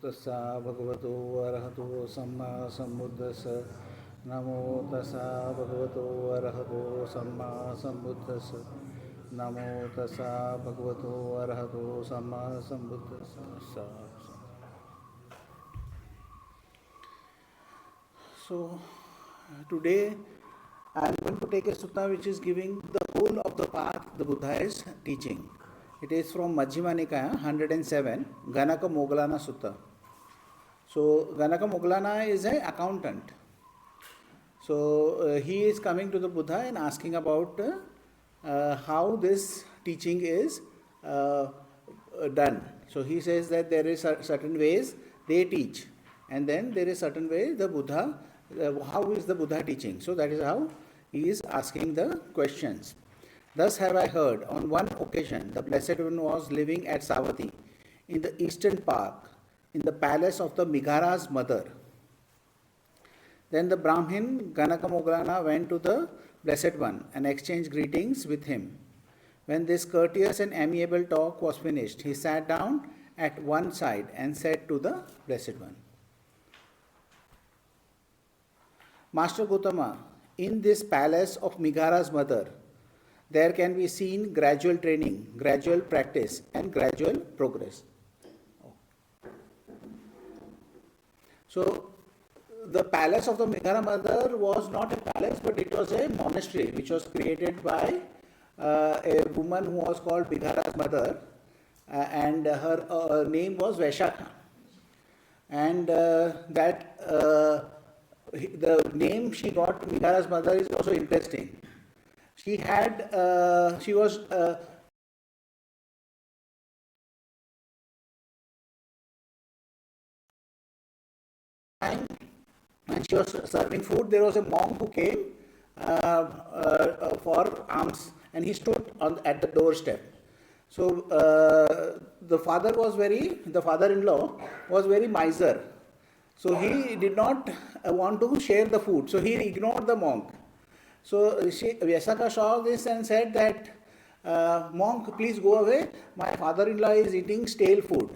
तस्सा भगवतो अरहतो सम्मा सम्बुद्धस्स नमो तस्सा भगवतो अरहतो सम्मा सम्बुद्धस्स नमो तस्सा भगवतो अरहतो सम्मा सम्बुद्धस्स. So today I am going to take a sutta which is giving the whole of the path the Buddha is teaching. It is from Majjhima Nikaya 107, Ganaka Moggallana Sutta. So Ganaka Moggallana is an accountant. So he is coming to the Buddha and asking about how this teaching is done. So he says that there is certain ways they teach, and then there is certain way the Buddha, how is the Buddha teaching? So that is how he is asking the questions. Thus have I heard, on one occasion the Blessed One was living at Savatthi in the Eastern Park, in the palace of the Meghara's mother. Then the Brahmin Ganaka Moggallana went to the Blessed One and exchanged greetings with him. When this courteous and amiable talk was finished, he sat down at one side and said to the Blessed One, Master Gautama, in this palace of Meghara's mother, there can be seen gradual training, gradual practice, and gradual progress. So, the palace of the Meghara mother was not a palace, but it was a monastery which was created by a woman who was called Meghara's mother, and her name was Vaishakha. And the name she got, Meghara's mother, is also interesting. She was when she was serving food, there was a monk who came for alms, and he stood at the doorstep. So the father-in-law was very miser. So he did not want to share the food. So he ignored the monk. So Vaishakha saw this and said that, monk, please go away. My father-in-law is eating stale food.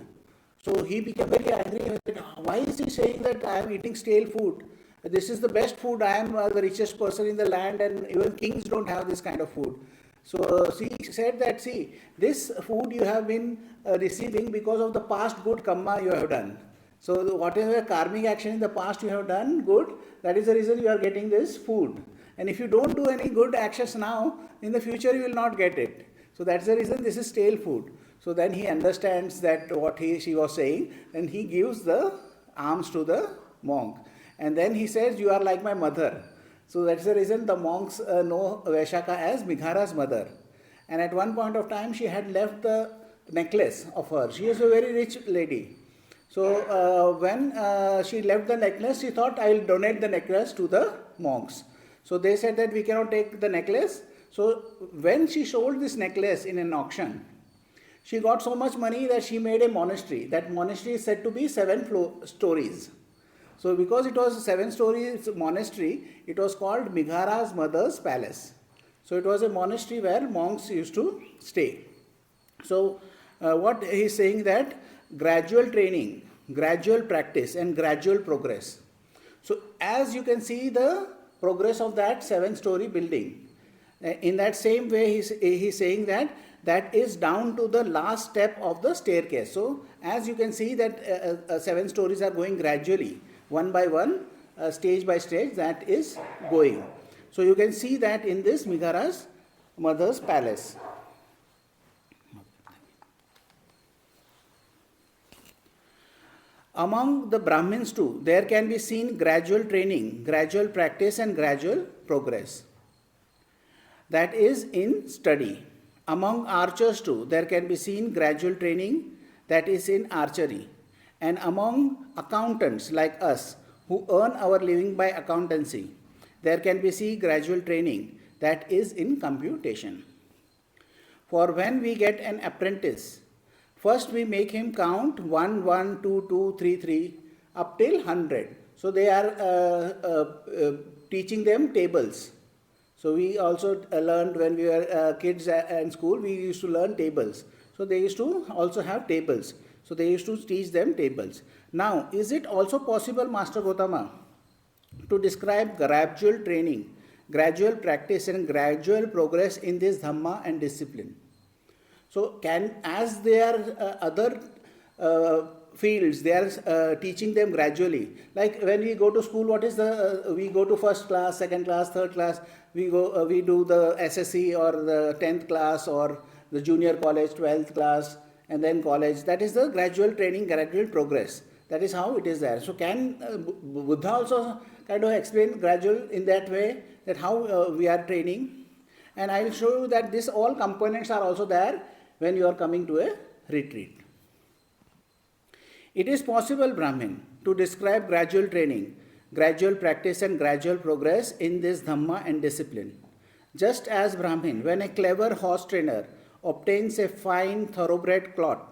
So he became very angry and said, why is he saying that I am eating stale food? This is the best food. I am the richest person in the land, and even kings don't have this kind of food. So she said that, see, this food you have been receiving because of the past good karma you have done. So whatever karmic action in the past you have done good, that is the reason you are getting this food. And if you don't do any good actions now, in the future you will not get it. So that's the reason this is stale food. So then he understands that what she was saying, and he gives the alms to the monk. And then he says, you are like my mother. So that's the reason the monks know Vaishakha as Meghara's mother. And at one point of time, she had left the necklace of her. She is a very rich lady. So when she left the necklace, she thought, I will donate the necklace to the monks. So they said that we cannot take the necklace. So when she sold this necklace in an auction, she got so much money that she made a monastery. That monastery is said to be 7 stories. So because it was a 7 stories monastery, it was called Meghara's mother's palace. So it was a monastery where monks used to stay. So what he is saying that gradual training, gradual practice, and gradual progress. So as you can see the progress of that 7-story building, in that same way he is saying that is down to the last step of the staircase. So as you can see that 7 stories are going gradually, one by one, stage by stage, that is going. So you can see that in this Meghara's mother's palace. Among the Brahmins too, there can be seen gradual training, gradual practice, and gradual progress. That is in study. Among archers too, there can be seen gradual training, that is in archery. And among accountants like us, who earn our living by accountancy, there can be seen gradual training, that is in computation. For when we get an apprentice, first we make him count 1, 1, 2, 2, 3, 3, up till 100. So they are teaching them tables. So we also learned when we were kids in school, we used to learn tables. So they used to also have tables. So they used to teach them tables. Now, is it also possible, Master Gautama, to describe gradual training, gradual practice and gradual progress in this Dhamma and discipline? So, as there are other fields, they are teaching them gradually. Like when we go to school, what is we go to first class, second class, third class, we do the SSC or the 10th class or the junior college, 12th class, and then college. That is the gradual training, gradual progress. That is how it is there. So can Buddha also kind of explain gradual in that way, that how we are training? And I will show you that this all components are also there when you are coming to a retreat. It is possible, Brahmin, to describe gradual training, gradual practice and gradual progress in this Dhamma and discipline. Just as, Brahmin, when a clever horse trainer obtains a fine thoroughbred clot,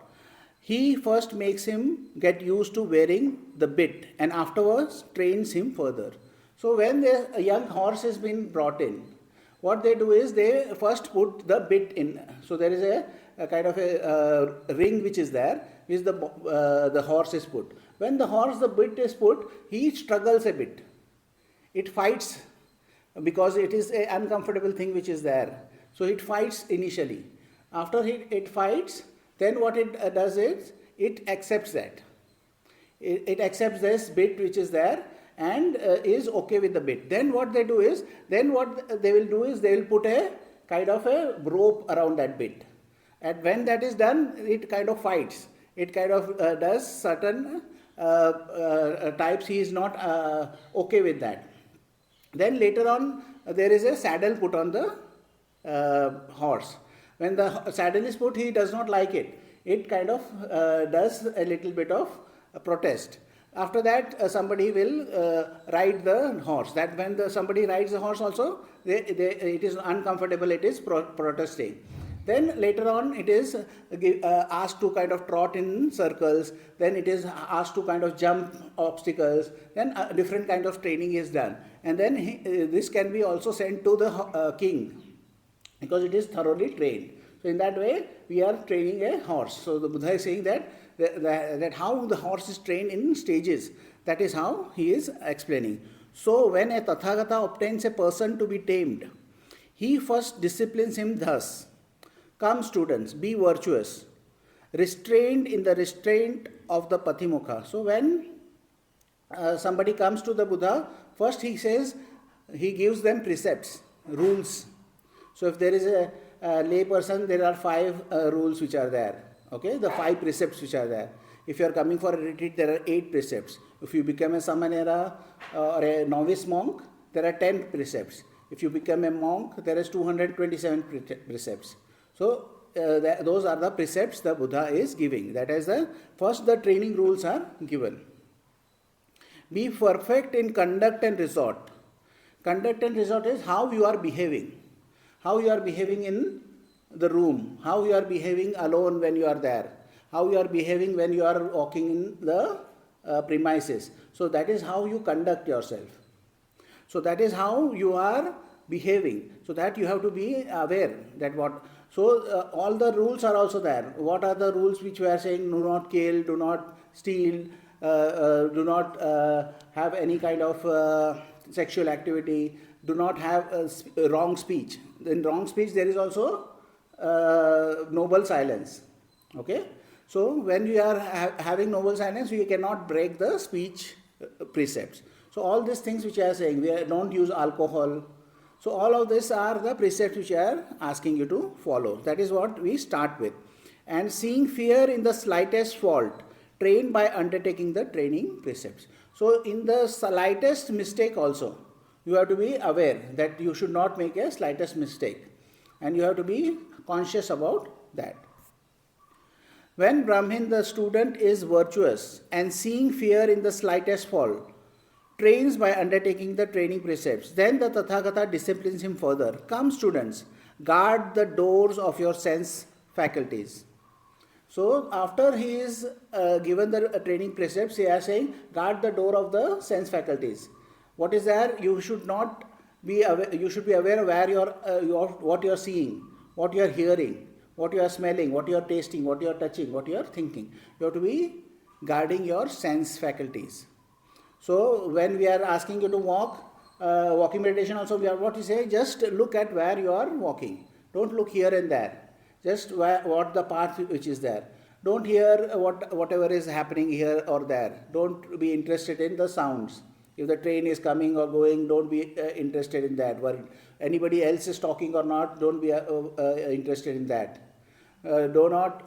he first makes him get used to wearing the bit and afterwards trains him further. So when a young horse has been brought in, what they do is they first put the bit in. So there is a kind of a ring which is there, which the horse is put. When the bit is put, he struggles a bit. It fights because it is an uncomfortable thing which is there. So it fights initially. After it fights, then what it does is, it accepts that. It accepts this bit which is there and is okay with the bit. Then what they do is, they will put a kind of a rope around that bit. And when that is done, it kind of fights. It kind of does certain types, he is not okay with that. Then later on, there is a saddle put on the horse. When the saddle is put, he does not like it. It kind of does a little bit of protest. After that, somebody will ride the horse. That when somebody rides the horse also, it is uncomfortable, it is protesting. Then later on, it is asked to kind of trot in circles. Then it is asked to kind of jump obstacles. Then different kind of training is done. And then this can be also sent to the king, because it is thoroughly trained. So in that way, we are training a horse. So the Buddha is saying that how the horse is trained in stages. That is how he is explaining. So when a Tathagata obtains a person to be tamed, he first disciplines him thus. Come, students, be virtuous, restrained in the restraint of the Patimukha. So when somebody comes to the Buddha, first he says, he gives them precepts, rules. So if there is a lay person, there are 5 rules which are there. Okay, the 5 precepts which are there. If you are coming for a retreat, there are 8 precepts. If you become a samanera or a novice monk, there are 10 precepts. If you become a monk, there is 227 precepts. So those are the precepts the Buddha is giving. That is first the training rules are given. Be perfect in conduct and resort. Conduct and resort is how you are behaving. How you are behaving in the room, how you are behaving alone when you are there, how you are behaving when you are walking in the premises. So that is how you conduct yourself. So that is how you are behaving. So that you have to be aware that what. So all the rules are also there. What are the rules which we are saying? Do not kill, do not steal, do not have any kind of sexual activity, do not have wrong speech. In wrong speech, there is also noble silence. Okay? So when you are having noble silence, you cannot break the speech precepts. So all these things which I am saying, don't use alcohol. So all of this are the precepts which I are asking you to follow. That is what we start with. And seeing fear in the slightest fault, trained by undertaking the training precepts. So in the slightest mistake also, you have to be aware that you should not make a slightest mistake. And you have to be conscious about that. When Brahmin, the student, is virtuous and seeing fear in the slightest fault, trains by undertaking the training precepts, then the Tathagata disciplines him further. Come, students, guard the doors of your sense faculties. So after he is given the training precepts, he is saying, guard the door of the sense faculties. What is there? You should not be aware, you should be aware of where what you are seeing, what you are hearing, what you are smelling, what you are tasting, what you are touching, what you are thinking. You have to be guarding your sense faculties. So when we are asking you to walk, walking meditation also, we are what we say, just look at where you are walking. Don't look here and there. Just what the path which is there. Don't hear whatever is happening here or there. Don't be interested in the sounds. If the train is coming or going, don't be interested in that. Where anybody else is talking or not, don't be interested in that. Do not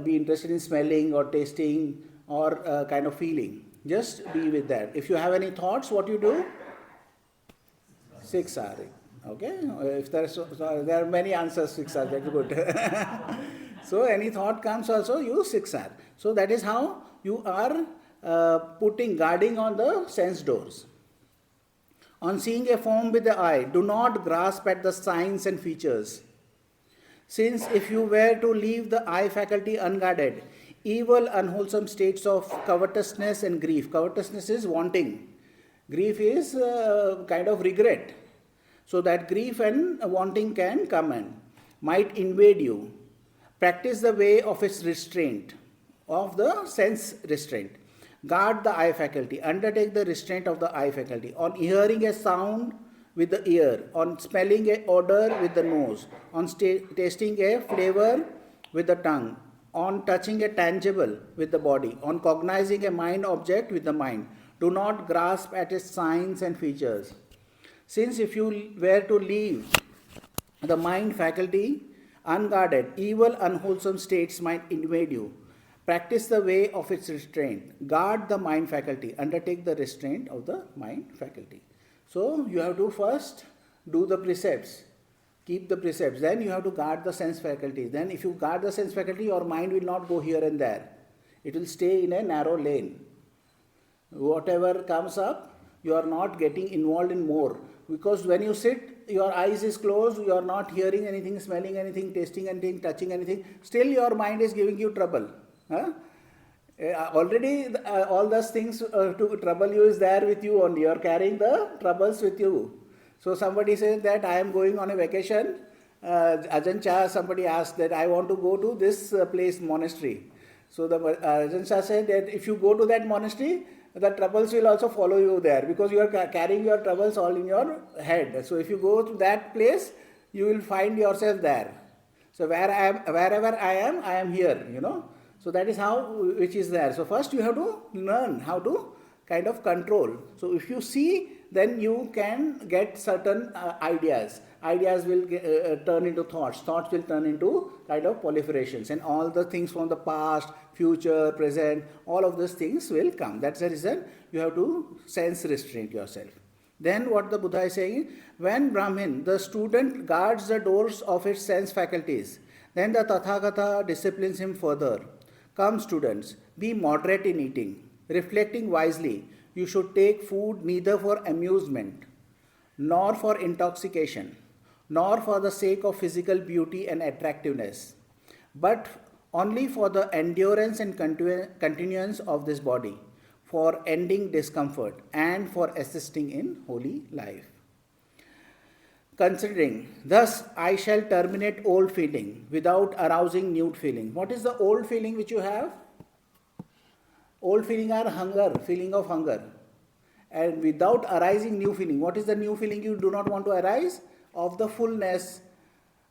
be interested in smelling or tasting or kind of feeling. Just be with that. If you have any thoughts, what you do? 6 hours. Okay? If there are many answers, 6 hours, that's good. So any thought comes also, use 6 hours. So that is how you are guarding on the sense doors. On seeing a form with the eye, do not grasp at the signs and features. Since if you were to leave the eye faculty unguarded, evil, unwholesome states of covetousness and grief. Covetousness is wanting. Grief is kind of regret. So that grief and wanting can come and might invade you. Practice the way of its restraint, of the sense restraint. Guard the eye faculty. Undertake the restraint of the eye faculty. On hearing a sound with the ear, on smelling a odor with the nose, on tasting a flavor with the tongue, on touching a tangible with the body, on cognizing a mind object with the mind. Do not grasp at its signs and features. Since if you were to leave the mind faculty unguarded, evil, unwholesome states might invade you. Practice the way of its restraint. Guard the mind faculty. Undertake the restraint of the mind faculty. So you have to first do the precepts. Keep the precepts. Then you have to guard the sense faculties. Then if you guard the sense faculty, your mind will not go here and there. It will stay in a narrow lane. Whatever comes up, you are not getting involved in more. Because when you sit, your eyes is closed, you are not hearing anything, smelling anything, tasting anything, touching anything. Still your mind is giving you trouble. Already all those things to trouble you is there with you only. You are carrying the troubles with you. So somebody says that I am going on a vacation. Ajahn Chah, somebody asked that I want to go to this place, monastery. So the Ajahn Chah said that if you go to that monastery, the troubles will also follow you there because you are carrying your troubles all in your head. So if you go to that place, you will find yourself there. So wherever I am here, So that is how, which is there. So first you have to learn how to kind of control. So if you see, then you can get certain ideas. Ideas will turn into thoughts. Thoughts will turn into kind of proliferations. And all the things from the past, future, present, all of those things will come. That's the reason you have to sense restraint yourself. Then what the Buddha is saying, when Brahmin, the student, guards the doors of its sense faculties, then the Tathagata disciplines him further. Come students, be moderate in eating. Reflecting wisely, you should take food neither for amusement, nor for intoxication, nor for the sake of physical beauty and attractiveness, but only for the endurance and continuance of this body, for ending discomfort, and for assisting in holy life. Considering, thus I shall terminate old feeling without arousing new feeling. What is the old feeling which you have? Old feeling are hunger, feeling of hunger. And without arising new feeling. What is the new feeling you do not want to arise? Of the fullness,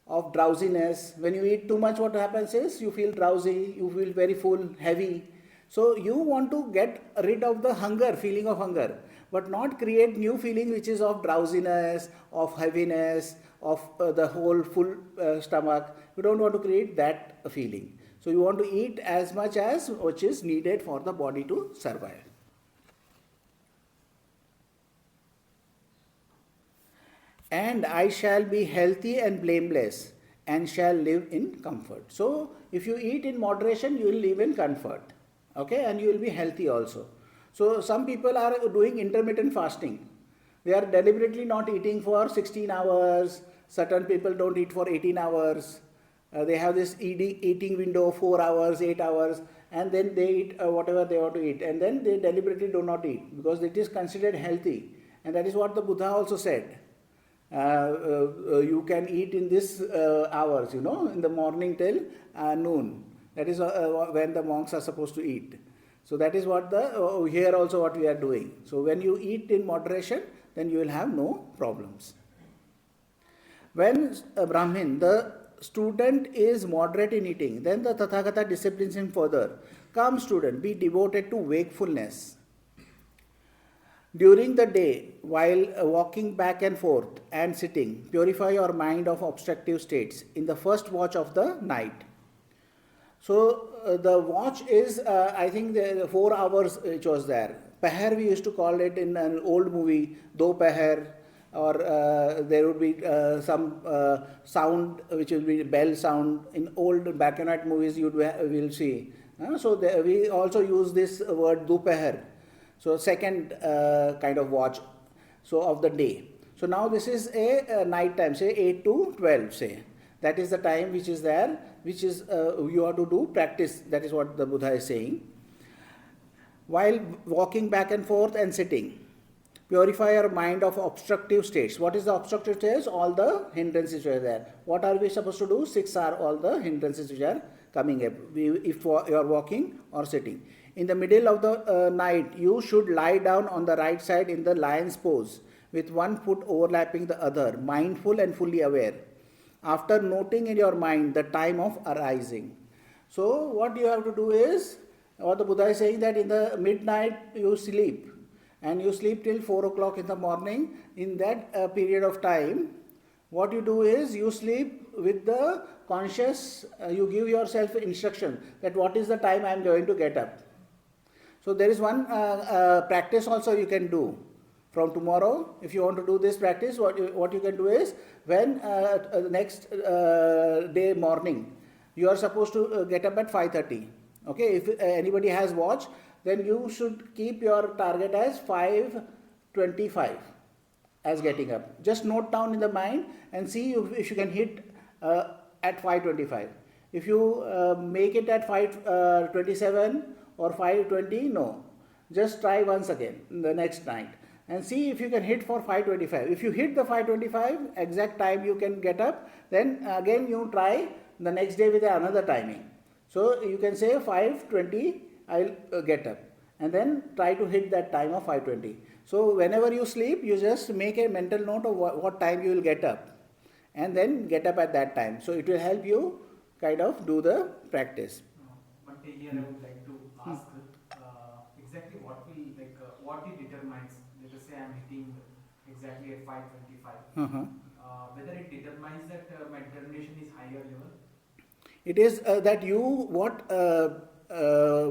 of drowsiness. When you eat too much, what happens is you feel drowsy, you feel very full, heavy. So you want to get rid of the hunger, feeling of hunger, but not create new feeling which is of drowsiness, of heaviness, of the whole full stomach. You don't want to create that feeling. So you want to eat as much as which is needed for the body to survive. And I shall be healthy and blameless and shall live in comfort. So if you eat in moderation, you will live in comfort. Okay, and you will be healthy also. So some people are doing intermittent fasting. They are deliberately not eating for 16 hours. Certain people don't eat for 18 hours. They have this eating window, 4 hours, 8 hours, and then they eat whatever they want to eat. And then they deliberately do not eat because it is considered healthy. And that is what the Buddha also said. You can eat in this hours, in the morning till noon. That is when the monks are supposed to eat. So that is what here also what we are doing. So when you eat in moderation, then you will have no problems. When Brahmin, the student is moderate in eating, then the Tathagata disciplines him further. Come student, be devoted to wakefulness. During the day, while walking back and forth and sitting, purify your mind of obstructive states in the first watch of the night. So the watch is, I think, the 4 hours which was there. Pahar we used to call it in an old movie, Do Pahar, or there would be some sound which will be bell sound. In old black and white movies you will see. So we also use this word Dopahar. So second kind of watch, so of the day. So now this is a night time, say 8 to 12, say. That is the time which is there, which is you have to do practice. That is what the Buddha is saying. While walking back and forth and sitting, purify your mind of obstructive states. What is the obstructive states? All the hindrances which are there. What are we supposed to do? 6 are all the hindrances which are coming up, if you are walking or sitting. In the middle of the night, you should lie down on the right side in the lion's pose, with one foot overlapping the other, mindful and fully aware. After noting in your mind the time of arising. So what you have to do is, what the Buddha is saying, that in the midnight you sleep, and you sleep till 4 o'clock in the morning. In that period of time, what you do is you sleep with the conscious, you give yourself instruction that what is the time I am going to get up. So there is one practice also you can do. From tomorrow, if you want to do this practice, what you can do is, when next day morning, you are supposed to get up at 5:30. Okay, if anybody has watch, then you should keep your target as 5:25 as getting up. Just note down in the mind and see if you can hit at 5:25. If you make it at 5:27 or 5:20, no. Just try once again the next night and see if you can hit for 5:25. If you hit the 5:25 exact time you can get up, then again you try the next day with another timing. So you can say 5:20 I'll get up, and then try to hit that time of 5:20. So whenever you sleep, you just make a mental note of what time you will get up, and then get up at that time. So it will help you kind of do the practice. But here I would like to ask exactly what it determines. Let us say I am hitting exactly at 5:25. Whether it determines that my determination is higher level. It is that you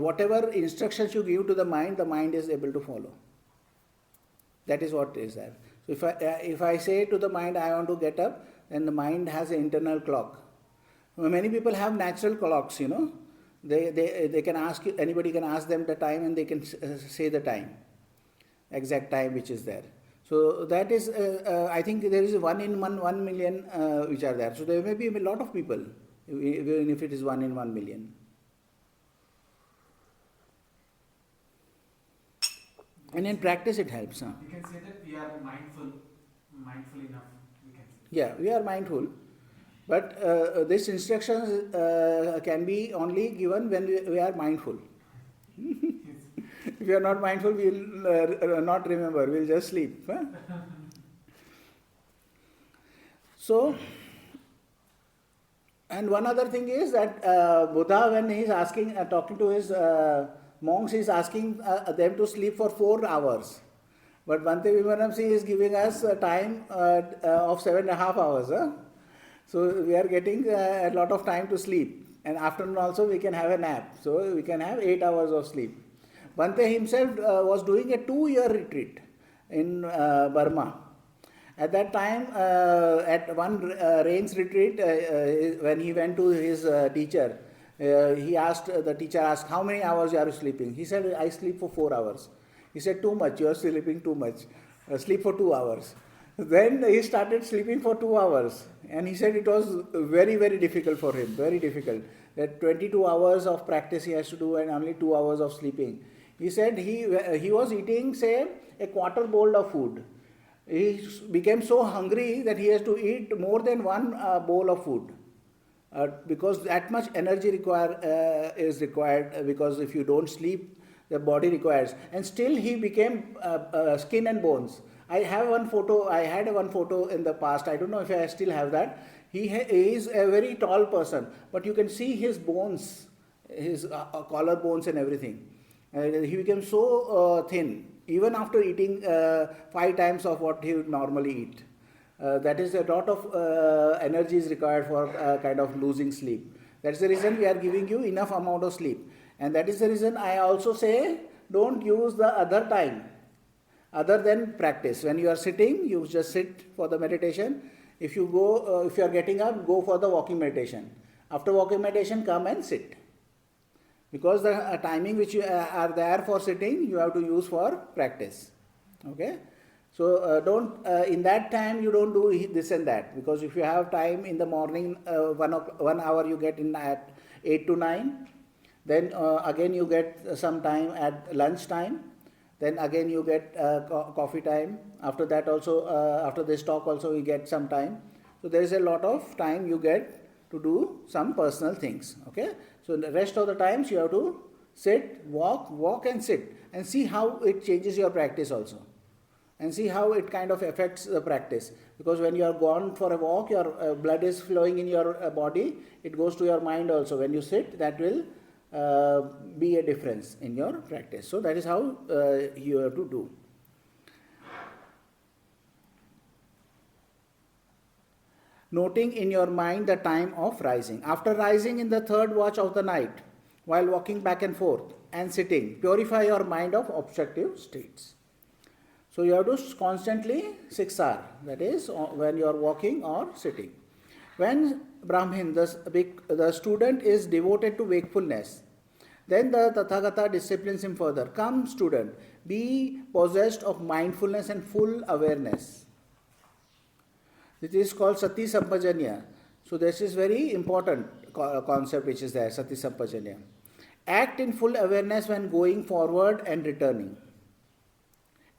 whatever instructions you give to the mind is able to follow. That is what is there. So if I say to the mind I want to get up, then the mind has an internal clock. Many people have natural clocks, you know. They can ask, anybody can ask them the time and they can say the time, exact time which is there. So that is, I think there is 1 in 1 million which are there. So there may be a lot of people, even if it is 1 in 1 million. And in practice it helps. Huh? We can say that we are mindful enough, we can say. Yeah, we are mindful. But this instructions can be only given when we are mindful. If we are not mindful, we will not remember, we will just sleep. Huh? So, and one other thing is that Buddha, when he is asking, talking to his monks, he is asking them to sleep for 4 hours. But Bhante Vimaramsi is giving us a time of 7.5 hours. Huh? So we are getting a lot of time to sleep. And afternoon also we can have a nap. So we can have 8 hours of sleep. Bhante himself was doing a 2-year retreat in Burma. At that time, at one rains retreat, when he went to his teacher, the teacher asked, how many hours are you sleeping? He said, I sleep for 4 hours. He said, too much, you are sleeping too much. Sleep for 2 hours. Then he started sleeping for 2 hours. And he said it was very, very difficult for him, very difficult. That 22 hours of practice he has to do and only 2 hours of sleeping. He said he was eating, say, a quarter bowl of food. He became so hungry that he has to eat more than one bowl of food. Because that much energy is required, because if you don't sleep, the body requires. And still he became skin and bones. I had one photo in the past. I don't know if I still have that. He is a very tall person, but you can see his bones, his collar bones and everything. He became so thin, even after eating 5 times of what he would normally eat. That is a lot of energy is required for kind of losing sleep. That's the reason we are giving you enough amount of sleep. And that is the reason I also say don't use the other time other than practice. When you are sitting, you just sit for the meditation. If you go, if you are getting up, go for the walking meditation. After walking meditation, come and sit. Because the timing which you are there for sitting, you have to use for practice. Okay? So don't in that time you don't do this and that, because if you have time in the morning, 1 hour you get in at 8 to 9, then again you get some time at lunch time, then again you get coffee time. After that also, after this talk also you get some time. So there is a lot of time you get to do some personal things. Okay, so the rest of the times you have to sit, walk and sit, and see how it changes your practice also. And see how it kind of affects the practice. Because when you are gone for a walk, your blood is flowing in your body, it goes to your mind also. When you sit, that will be a difference in your practice. So that is how you have to do. Noting in your mind the time of rising. After rising in the third watch of the night, while walking back and forth and sitting, purify your mind of obstructive states. So you have to constantly siksar, that is when you are walking or sitting. When Brahmin, the student, is devoted to wakefulness, then the Tathagata disciplines him further. Come, student, be possessed of mindfulness and full awareness. This is called Sati Sampajanya. So this is very important concept which is there, Sati Sampajanya. Act in full awareness when going forward and returning.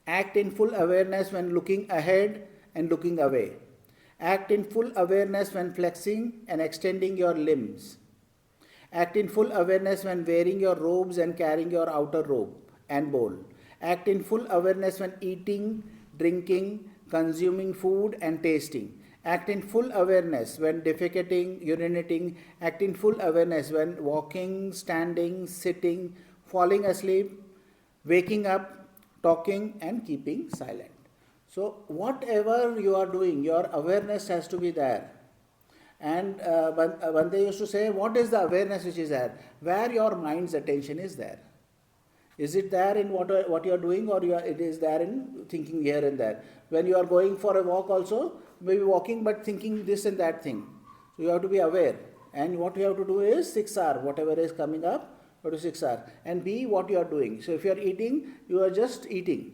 Act in full awareness when looking ahead and looking away. Act in full awareness when flexing and extending your limbs. Act in full awareness when wearing your robes and carrying your outer robe and bowl. Act in full awareness when eating, drinking, consuming food and tasting. Act in full awareness when defecating, urinating. Act in full awareness when walking, standing, sitting, falling asleep, waking up, talking and keeping silent. So whatever you are doing, your awareness has to be there. And when they used to say, what is the awareness which is there? Where your mind's attention is there. Is it there in what you are doing, or it is there in thinking here and there? When you are going for a walk also, maybe walking but thinking this and that thing. So you have to be aware. And what you have to do is siksar, whatever is coming up, go to siksar and be what you are doing. So if you are eating, you are just eating.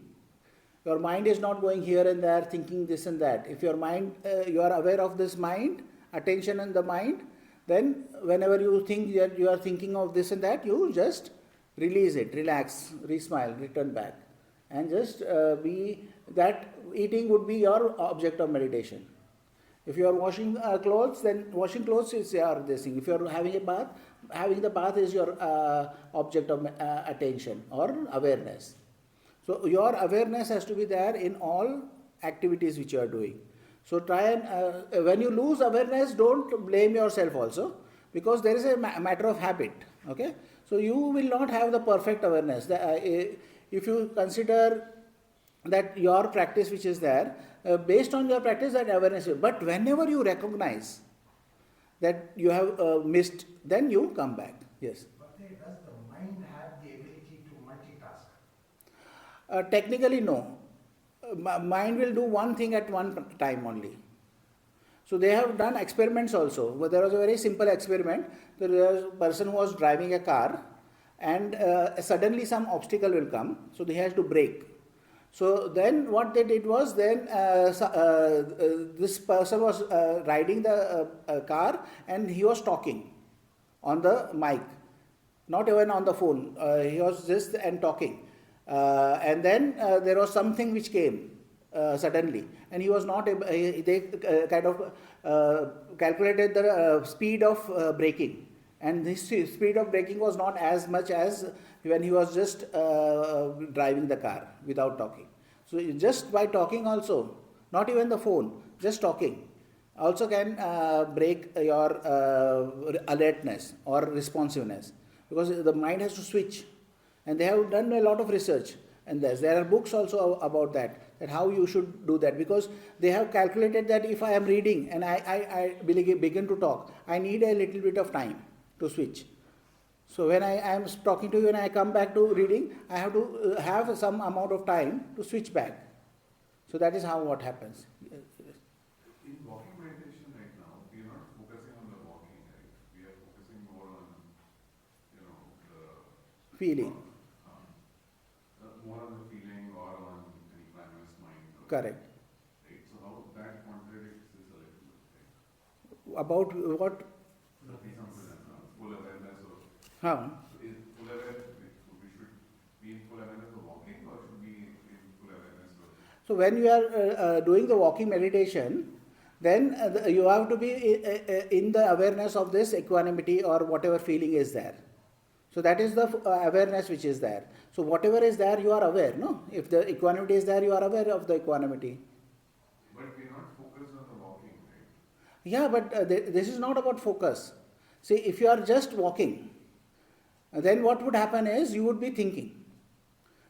Your mind is not going here and there thinking this and that. If your mind, you are aware of this mind, attention in the mind, then whenever you think that you are thinking of this and that, you just release it, relax, re-smile, return back. And just be that eating would be your object of meditation. If you are washing clothes, then washing clothes is your this thing. If you are having a bath, having the bath is your object of attention or awareness. So your awareness has to be there in all activities which you are doing. So try and when you lose awareness, don't blame yourself also, because there is a matter of habit. Okay, so you will not have the perfect awareness. If you consider that your practice which is there, based on your practice, that awareness, but whenever you recognize that you have missed, then you come back. Yes. But does the mind have the ability to multitask? Technically, no. Mind will do one thing at one time only. So they have done experiments also. But there was a very simple experiment. There was a person who was driving a car, and suddenly some obstacle will come. So he has to brake. So then what they did was, then this person was riding the car, and he was talking on the mic, not even on the phone. He was just and talking. And then there was something which came suddenly, and he was not able, they kind of calculated the speed of braking, and this speed of braking was not as much as when he was just driving the car without talking. So just by talking also, not even the phone, just talking also can break your alertness or responsiveness, because the mind has to switch, and they have done a lot of research, and there are books also about that how you should do that, because they have calculated that if I am reading and I begin to talk, I need a little bit of time to switch. So when I am talking to you and I come back to reading, I have to have some amount of time to switch back. So that is how what happens. In walking meditation right now, we are not focusing on the walking, right? We are focusing more on, the Feeling. more on the feeling or on an equanimous mind. Correct. Right? So how that contradicts this a little bit, right? About what? Sati Sampradana, full awareness of. How? So is full awareness, we should be in full awareness of walking, or should be in full awareness of. So when you are doing the walking meditation, then you have to be in the awareness of this equanimity or whatever feeling is there. So that is the awareness which is there. So whatever is there, you are aware, no? If the equanimity is there, you are aware of the equanimity. But we are not focused on the walking, right? Yeah, but this is not about focus. See, if you are just walking, then what would happen is you would be thinking.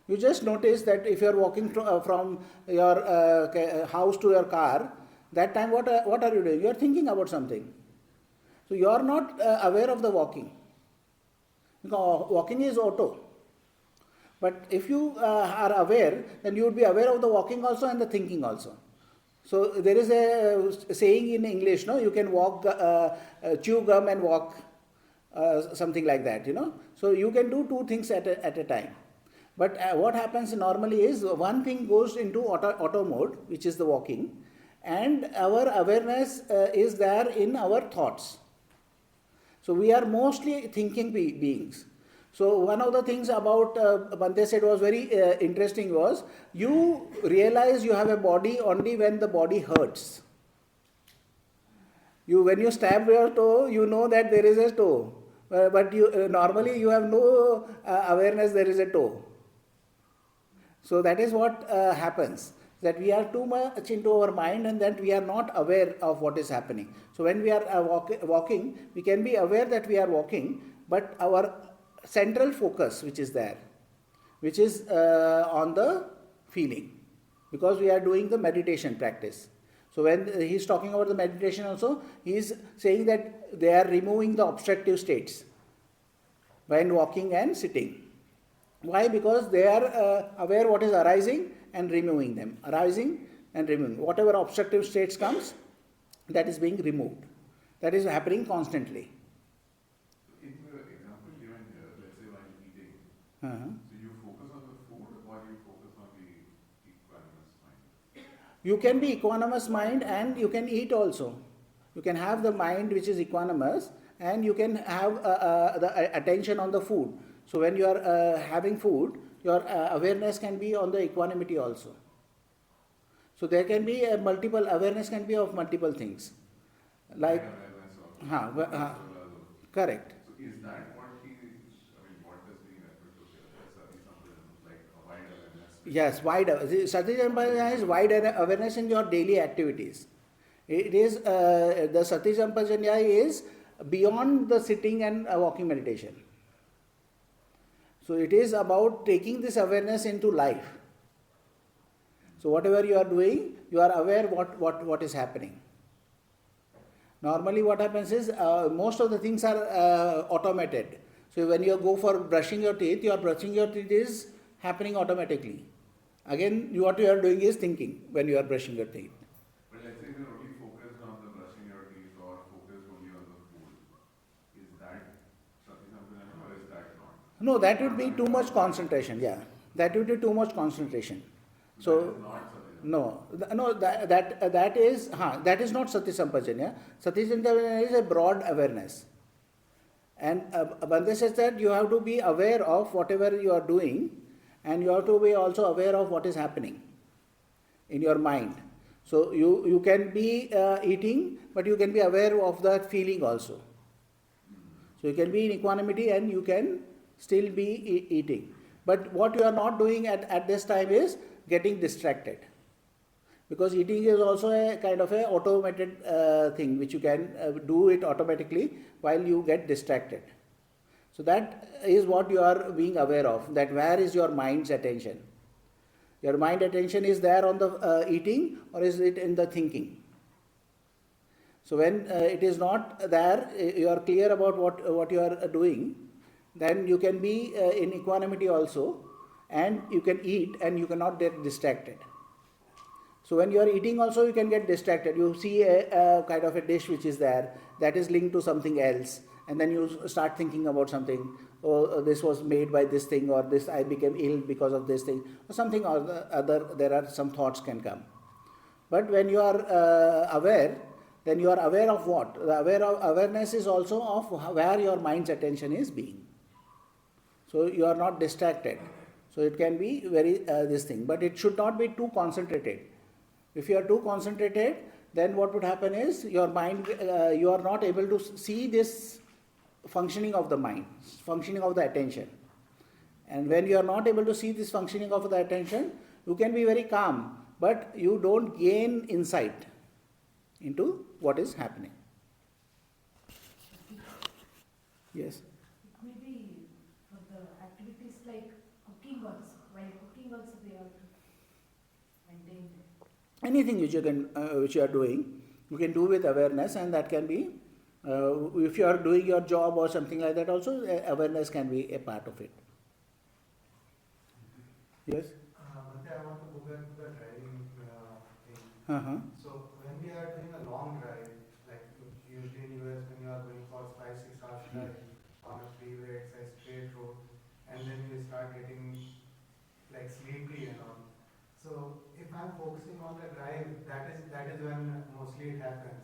You just notice that if you are walking from your house to your car, that time what are you doing? You are thinking about something. So you are not aware of the walking. Because walking is auto. But if you are aware, then you would be aware of the walking also and the thinking also. So there is a saying in English, no? You can walk, chew gum and walk, something like that, So you can do two things at a time. But what happens normally is one thing goes into auto mode, which is the walking, and our awareness is there in our thoughts. So we are mostly thinking beings. So one of the things about Bhante said was very interesting was, you realize you have a body only when the body hurts. When you stab your toe, you know that there is a toe. But normally you have no awareness there is a toe. So that is what happens, that we are too much into our mind and that we are not aware of what is happening. So when we are walking, we can be aware that we are walking, but our central focus which is there, which is on the feeling, because we are doing the meditation practice. So when he is talking about the meditation also, he is saying that they are removing the obstructive states when walking and sitting. Why? Because they are aware what is arising and removing them. Arising and removing. Whatever obstructive states comes, that is being removed. That is happening constantly. In the example given here, let's say while eating, Uh-huh. so you focus on the food or you focus on the equanimous mind? You can be equanimous mind and you can eat also. You can have the mind which is equanimous and you can have the attention on the food. So when you are having food, your awareness can be on the equanimity also. So there can be multiple awareness can be of multiple things. Like, Awareness of correct. So is that what what is being referred to here? Sati Sampradana, like a wide awareness? Yes, wide. Sati Sampajana is wide awareness in your daily activities. It is the Sati Sampajana is beyond the sitting and walking meditation. So it is about taking this awareness into life. So whatever you are doing, you are aware what is happening. Normally what happens is most of the things are automated. So when you go for brushing your teeth is happening automatically. Again, what you are doing is thinking when you are brushing your teeth. But let's say you're only focused on the brushing your teeth or focused only on the food. Is that Sati Sampradana or is that not? No, that would be too much concentration. Yeah, that would be too much concentration. So that is not Sati Sampajanya. Sati Sampajanya is a broad awareness. And Bhante says that you have to be aware of whatever you are doing, and you have to be also aware of what is happening in your mind. So you can be eating, but you can be aware of that feeling also. So you can be in equanimity and you can still be eating. But what you are not doing at this time is getting distracted. Because eating is also a kind of a automated thing which you can do it automatically while you get distracted. So that is what you are being aware of, that where is your mind's attention. Your mind attention is there on the eating, or is it in the thinking? So when it is not there, you are clear about what you are doing, then you can be in equanimity also, and you can eat and you cannot get distracted. So when you are eating also, you can get distracted. You see a kind of a dish which is there that is linked to something else, and then you start thinking about something. Oh, this was made by this thing, or this I became ill because of this thing, or something or the other. There are some thoughts can come. But when you are aware, then you are aware of what? The awareness is also of where your mind's attention is being. So you are not distracted. So it can be very this thing, but it should not be too concentrated. If you are too concentrated, then what would happen is your mind, you are not able to see this functioning of the mind, functioning of the attention. And when you are not able to see this functioning of the attention, you can be very calm, but you don't gain insight into what is happening. Yes. It may be for the activities like cooking also. While cooking also they have to maintain that. Anything which you are doing, you can do with awareness, and that can be, if you are doing your job or something like that also, awareness can be a part of it. Yes? Bhante, I want to go back to the driving thing. Uh-huh. So when we are doing a long drive, like usually in US when you are going for 5-6 hours drive on a freeway, it's a straight road, and then you start getting like sleepy and all. So if I'm focusing on the drive, that is when mostly it happens.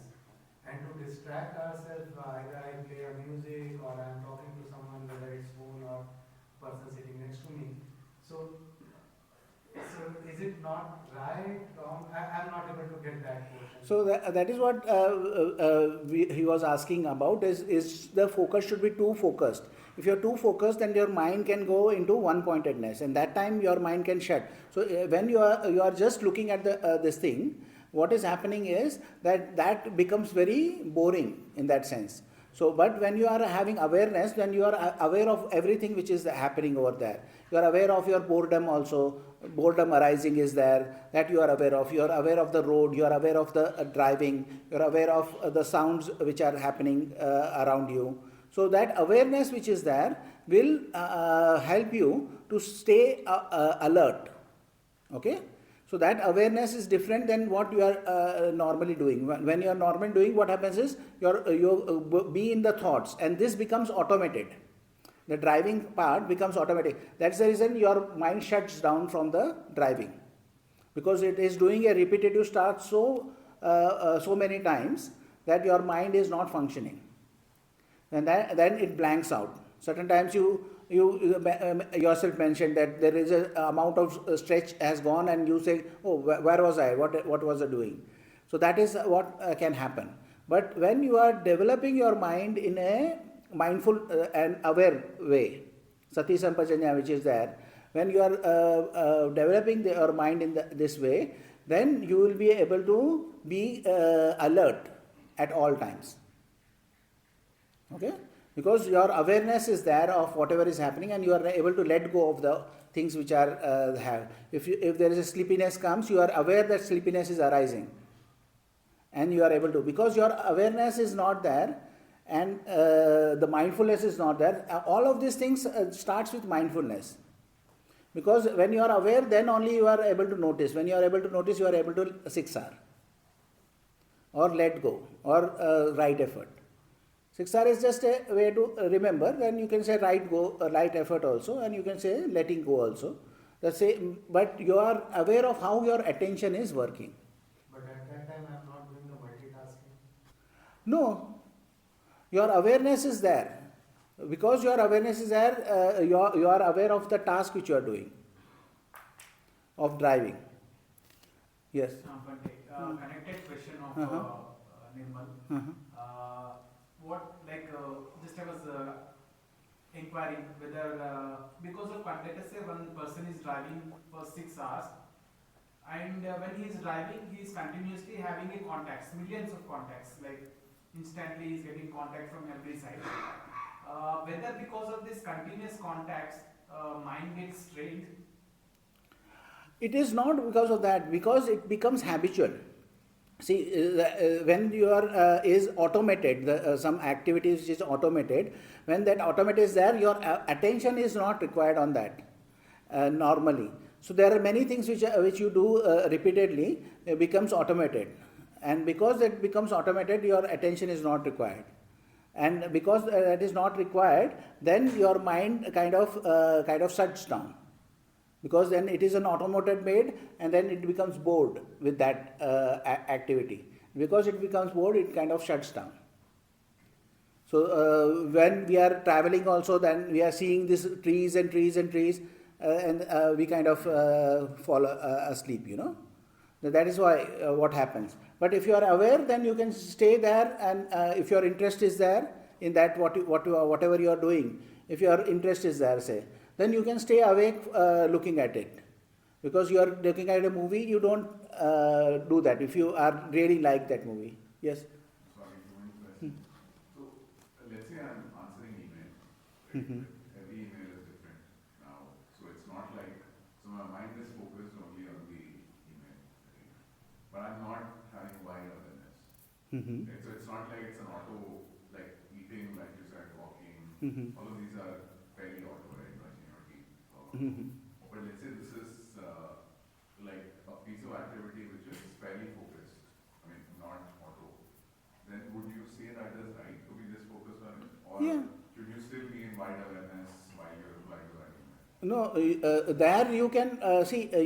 And to distract ourselves, either I play a music or I'm talking to someone, whether it's phone or person sitting next to me. So is it not right, wrong? I'm not able to get that portion. So that is what he was asking about, is the focus should be too focused. If you are too focused, then your mind can go into one-pointedness, and that time your mind can shut. So when you are just looking at this thing, what is happening is that becomes very boring in that sense. So, but when you are having awareness, then you are aware of everything which is happening over there. You are aware of your boredom also. Boredom arising is there, that you are aware of. You are aware of the road. You are aware of the driving. You are aware of the sounds which are happening around you. So that awareness which is there will help you to stay alert. Okay. So that awareness is different than what you are normally doing. When you are normally doing, what happens is you be in the thoughts, and this becomes automated. The driving part becomes automatic. That's the reason your mind shuts down from the driving, because it is doing a repetitive start so many times that your mind is not functioning, and then it blanks out. Certain times you yourself mentioned that there is a amount of stretch has gone, and you say, oh, where was I, what was I doing? So that is what can happen. But when you are developing your mind in a mindful and aware way, sati sampajanya which is there, when you are developing your mind in this way, then you will be able to be alert at all times. Okay? Because your awareness is there of whatever is happening, and you are able to let go of the things which are have. If there is a sleepiness comes, you are aware that sleepiness is arising, and you are able to, because your awareness is not there, and the mindfulness is not there. All of these things starts with mindfulness, because when you are aware, then only you are able to notice. When you are able to notice, you are able to siksar, or let go, or right effort. Siksar is just a way to remember. Then you can say right effort also, and you can say letting go also. But you are aware of how your attention is working. But at that time, I'm not doing the multitasking. No, your awareness is there. Because your awareness is there, you are aware of the task which you are doing, of driving. Yes. Bhante, connected question of Nirmal. Uh-huh. What, like, just I was inquiring whether because of let us say one person is driving for 6 hours, and when he is driving he is continuously having a contacts, millions of contacts, like instantly he is getting contact from every side. Whether because of this continuous contacts mind gets strained. It is not because of that, because it becomes habitual. See, when your is automated, some activities which is automated, when that automate is there, your attention is not required on that normally. So there are many things which you do repeatedly, it becomes automated, and because it becomes automated, your attention is not required, and because that is not required, then your mind kind of shuts down. Because then it is an automated made, and then it becomes bored with that activity. Because it becomes bored, it kind of shuts down. So when we are traveling also, then we are seeing these trees and trees and trees, and we kind of fall asleep, you know. That is why what happens. But if you are aware, then you can stay there, and if your interest is there in that whatever you are doing, if your interest is there, say, then you can stay awake looking at it. Because you are looking at a movie, you don't do that if you are really like that movie. Yes? Sorry, one question. So, let's say I'm answering email, right? Mhm. Every email is different now. So it's not like, so my mind is focused only on the email, right? But I'm not having wide awareness. Mhm. Right? So it's not like it's an auto, like eating, like you said, walking. Mhm. All of these are fairly auto, right? Brushing your teeth. Mhm. But let's say this is like a piece of activity which is fairly focused, I mean, not auto. Then would you say that is right to be this focused on it? Or Yeah. should you still be in wide awareness while you're replying to that email? No, there you can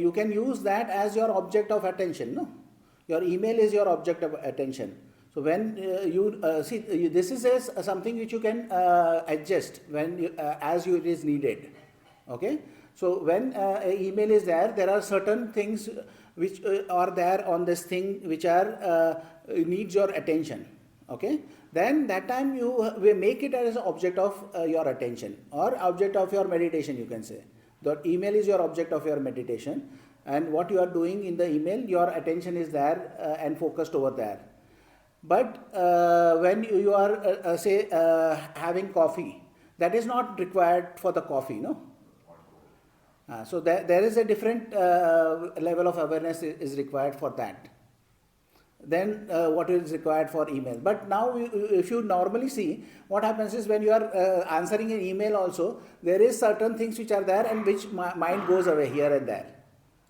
you can use that as your object of attention. No, your email is your object of attention. So when this is something which you can adjust when as it is needed. Okay, so when a email is there, there are certain things which are there on this thing which are needs your attention. Okay, then that time you will make it as an object of your attention or object of your meditation, you can say. The email is your object of your meditation, and what you are doing in the email, your attention is there and focused over there. But when you are say having coffee, that is not required for the coffee, no. So there is a different level of awareness is required for that than what is required for email. But now if you normally see, what happens is when you are answering an email also, there is certain things which are there and which mind goes away here and there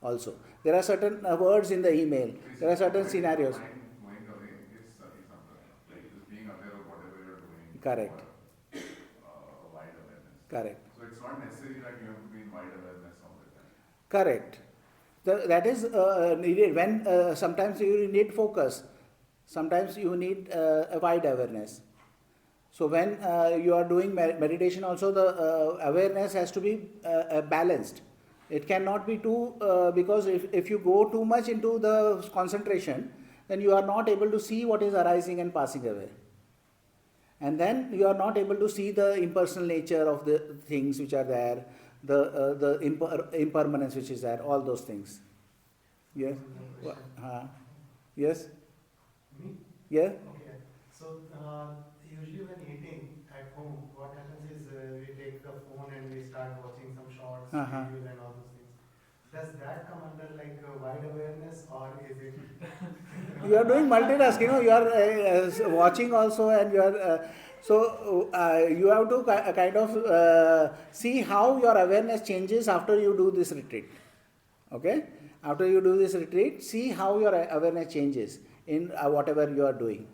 also. There are certain words in the email, there are certain scenarios. Mind going away is something like just being aware of whatever you're doing. Correct. Or wide awareness. Correct. So it's not necessary that you have to be in wide awareness all the time. Correct. That is needed when sometimes you need focus, sometimes you need a wide awareness. So when you are doing meditation also, the awareness has to be balanced. It cannot be too, because if you go too much into the concentration, then you are not able to see what is arising and passing away. And then you are not able to see the impersonal nature of the things which are there, the impermanence which is there, all those things. Yes? Yes? Me? Yeah? Okay. So usually when eating at home, what happens is we take the phone and we start watching some shorts, videos and all those things. Does that come under like wide awareness, or is it? You are doing multitasking, you are watching also, and you are you have to kind of see how your awareness changes after you do this retreat. Okay, after you do this retreat, see how your awareness changes in whatever you are doing.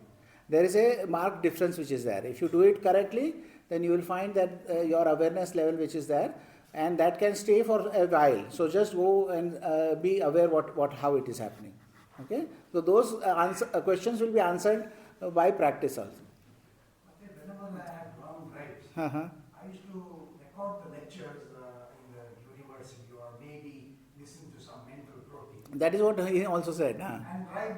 There is a marked difference which is there. If you do it correctly, then you will find that your awareness level which is there, and that can stay for a while. So just go and be aware how it is happening. Okay, so those questions will be answered by practice also. Okay, whenever I had long drives, Uh-huh. I used to record the lectures in the university or maybe listen to some mental protein That is what he also said. Huh? and drive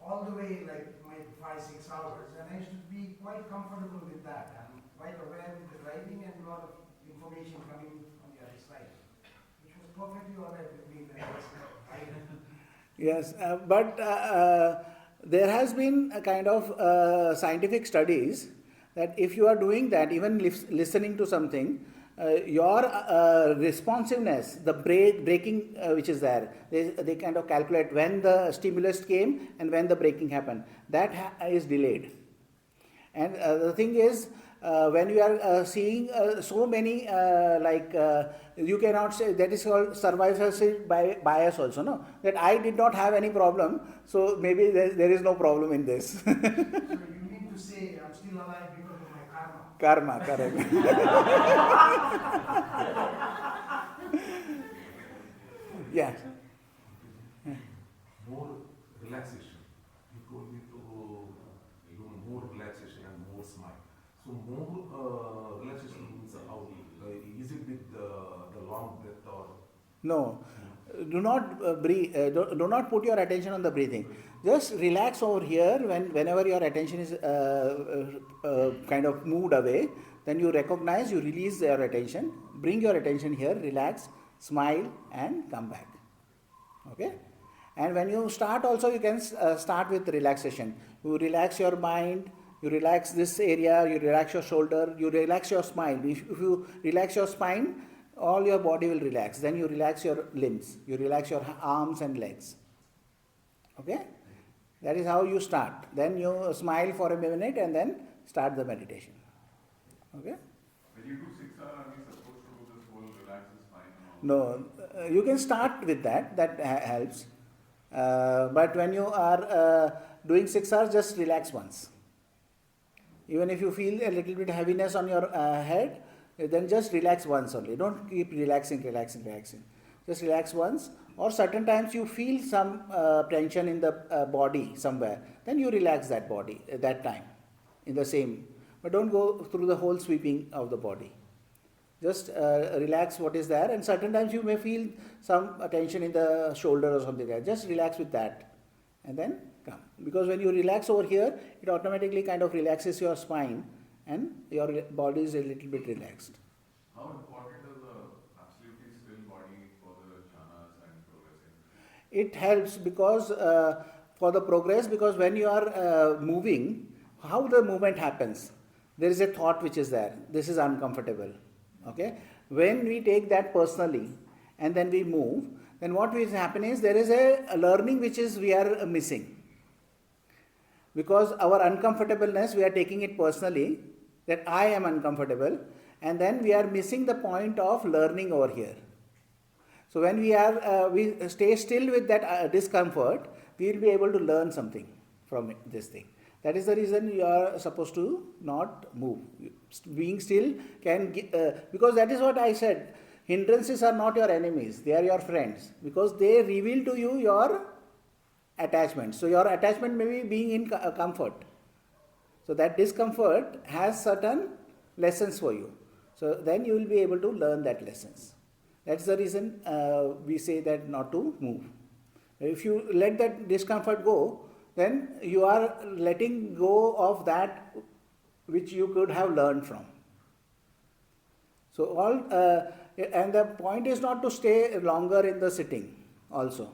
all the way like maybe 5-6 hours, and I used to be quite comfortable with that. And quite aware with the driving and a lot of information coming on the other side, which was perfectly all right with me when I was driving. Yes, but there has been a kind of scientific studies that if you are doing that, even listening to something, your responsiveness, the braking which is there, they kind of calculate when the stimulus came and when the braking happened. That is delayed. And the thing is, when you are seeing so many you cannot say that is called survivorship bias also, no? That I did not have any problem, so maybe there is no problem in this. So you mean to say I'm still alive because of my karma? Karma, correct. Yeah. More relaxation. You told me to do more relaxation and more smile. So more relaxation means how? Is it with the long breath or? No, do not breathe. Do not put your attention on the breathing. Just relax over here. Whenever your attention is kind of moved away, then you recognize. You release your attention. Bring your attention here. Relax, smile, and come back. Okay. And when you start, also you can start with relaxation. You relax your mind. You relax this area. You relax your shoulder. You relax your spine. If you relax your spine, all your body will relax. Then you relax your limbs. You relax your arms and legs. Okay? That is how you start. Then you smile for a minute and then start the meditation. Okay? When you do 6 hours, are we supposed to do this whole relax the spine and No, all? you can start with that. That helps. But when you are doing 6 hours, just relax once. Even if you feel a little bit heaviness on your head, then just relax once only. Don't keep relaxing. Just relax once. Or certain times you feel some tension in the body somewhere. Then you relax that body at that time in the same. But don't go through the whole sweeping of the body. Just relax what is there. And certain times you may feel some tension in the shoulder or something like that. Just relax with that. And then come. Because when you relax over here, it automatically kind of relaxes your spine and your body is a little bit relaxed. How important is the absolutely still body for the jhanas and progressing? It helps because for the progress, because when you are moving, how the movement happens, there is a thought which is there. This is uncomfortable. Okay. When we take that personally and then we move, then what will happen is there is a learning which is we are missing. Because our uncomfortableness, we are taking it personally, that I am uncomfortable, and then we are missing the point of learning over here. So when we stay still with that discomfort, we will be able to learn something from this thing. That is the reason you are supposed to not move. Being still can, because that is what I said. Hindrances are not your enemies, they are your friends, because they reveal to you your attachment. So your attachment may be being in comfort. So that discomfort has certain lessons for you. So then you will be able to learn that lessons. That's the reason we say that not to move. If you let that discomfort go, then you are letting go of that which you could have learned from. So and the point is not to stay longer in the sitting also.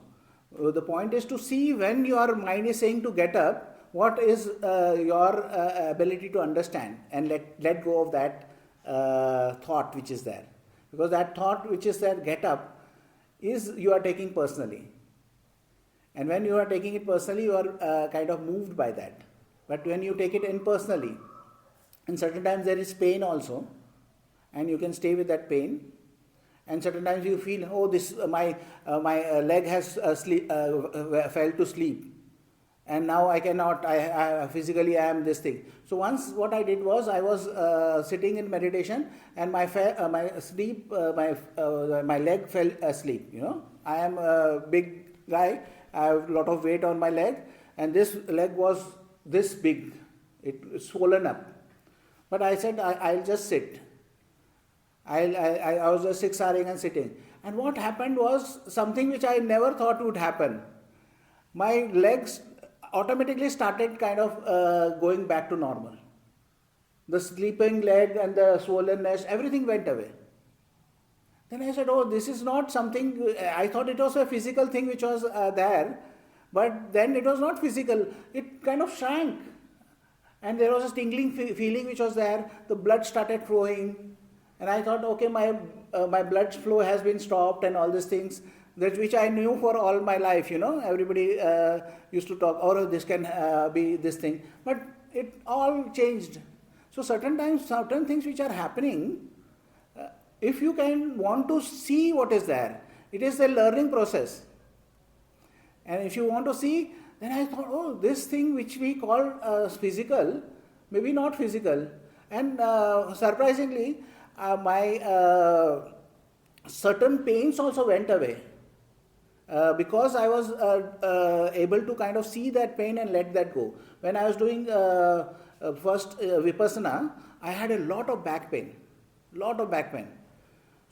The point is to see when your mind is saying to get up, what is your ability to understand and let go of that thought which is there. Because that thought which is there, get up, is you are taking personally. And when you are taking it personally, you are kind of moved by that. But when you take it impersonally, and certain times there is pain also, and you can stay with that pain. And certain times you feel, oh, this my leg has fell to sleep, and now I cannot. I physically I am this thing. So once what I did was I was sitting in meditation, and my leg fell asleep. You know, I am a big guy. I have a lot of weight on my leg, and this leg was this big. It's swollen up. But I said I'll just sit. I was just 6 hours and sitting. And what happened was something which I never thought would happen. My legs automatically started kind of going back to normal. The sleeping leg and the swollenness, everything went away. Then I said, oh, this is not something, I thought it was a physical thing which was there, but then it was not physical. It kind of shrank. And there was a tingling feeling which was there. The blood started flowing. And I thought, okay, my blood flow has been stopped and all these things, that which I knew for all my life, Everybody used to talk, oh, this can be this thing. But it all changed. So certain times, certain things which are happening, if you can want to see what is there, it is a learning process. And if you want to see, then I thought, oh, this thing which we call physical, maybe not physical. And surprisingly, my certain pains also went away. Because I was able to kind of see that pain and let that go. When I was doing first Vipassana, I had a lot of back pain.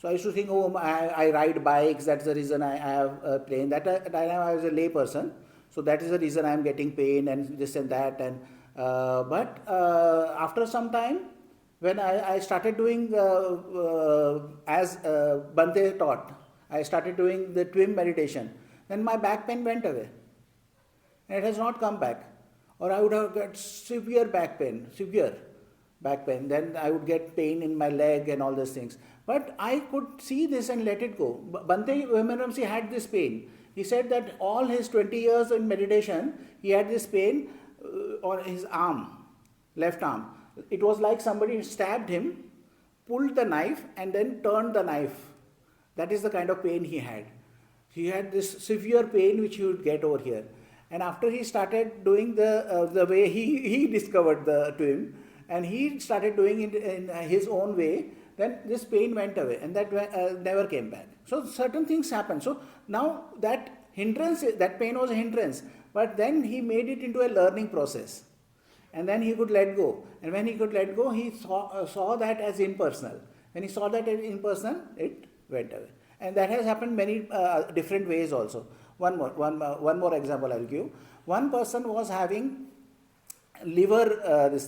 So I used to think, oh, I ride bikes, that's the reason I have pain. That time I was a lay person, so that is the reason I am getting pain and this and that. And but after some time, when I started doing as Bante taught, I started doing the TWIM meditation, then my back pain went away. And it has not come back. Or I would have got severe back pain. Then I would get pain in my leg and all those things. But I could see this and let it go. Bhante Vimalaramsi had this pain. He said that all his 20 years in meditation, he had this pain on his arm, left arm. It was like somebody stabbed him, pulled the knife and then turned the knife. That is the kind of pain he had. He had this severe pain which he would get over here. And after he started doing the way he discovered the TWIM, and he started doing it in his own way, then this pain went away and that never came back. So certain things happen. So now that hindrance, that pain was a hindrance, but then he made it into a learning process. And then he could let go. And when he could let go, he saw that as impersonal. When he saw that as impersonal, it went away. And that has happened many different ways also. One more example I'll give. One person was having liver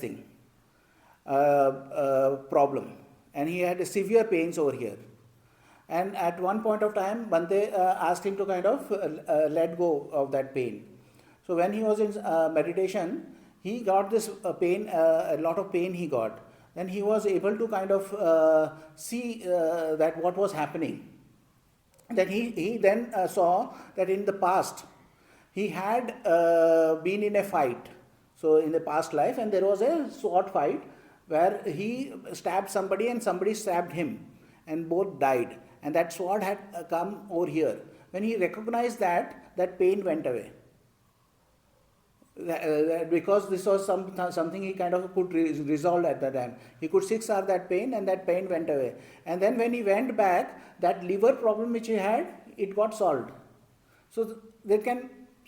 problem, and he had severe pains over here. And at one point of time, Bhante asked him to kind of let go of that pain. So when he was in meditation, he got this pain, a lot of pain he got. Then he was able to kind of see that what was happening. Then he then saw that in the past, he had been in a fight. So in the past life, and there was a sword fight where he stabbed somebody and somebody stabbed him, and both died. And that sword had come over here. When he recognized that, that pain went away. Because this was something he kind of could resolve at that time. He could six-hour that pain, and that pain went away. And then when he went back, that liver problem which he had, it got solved. So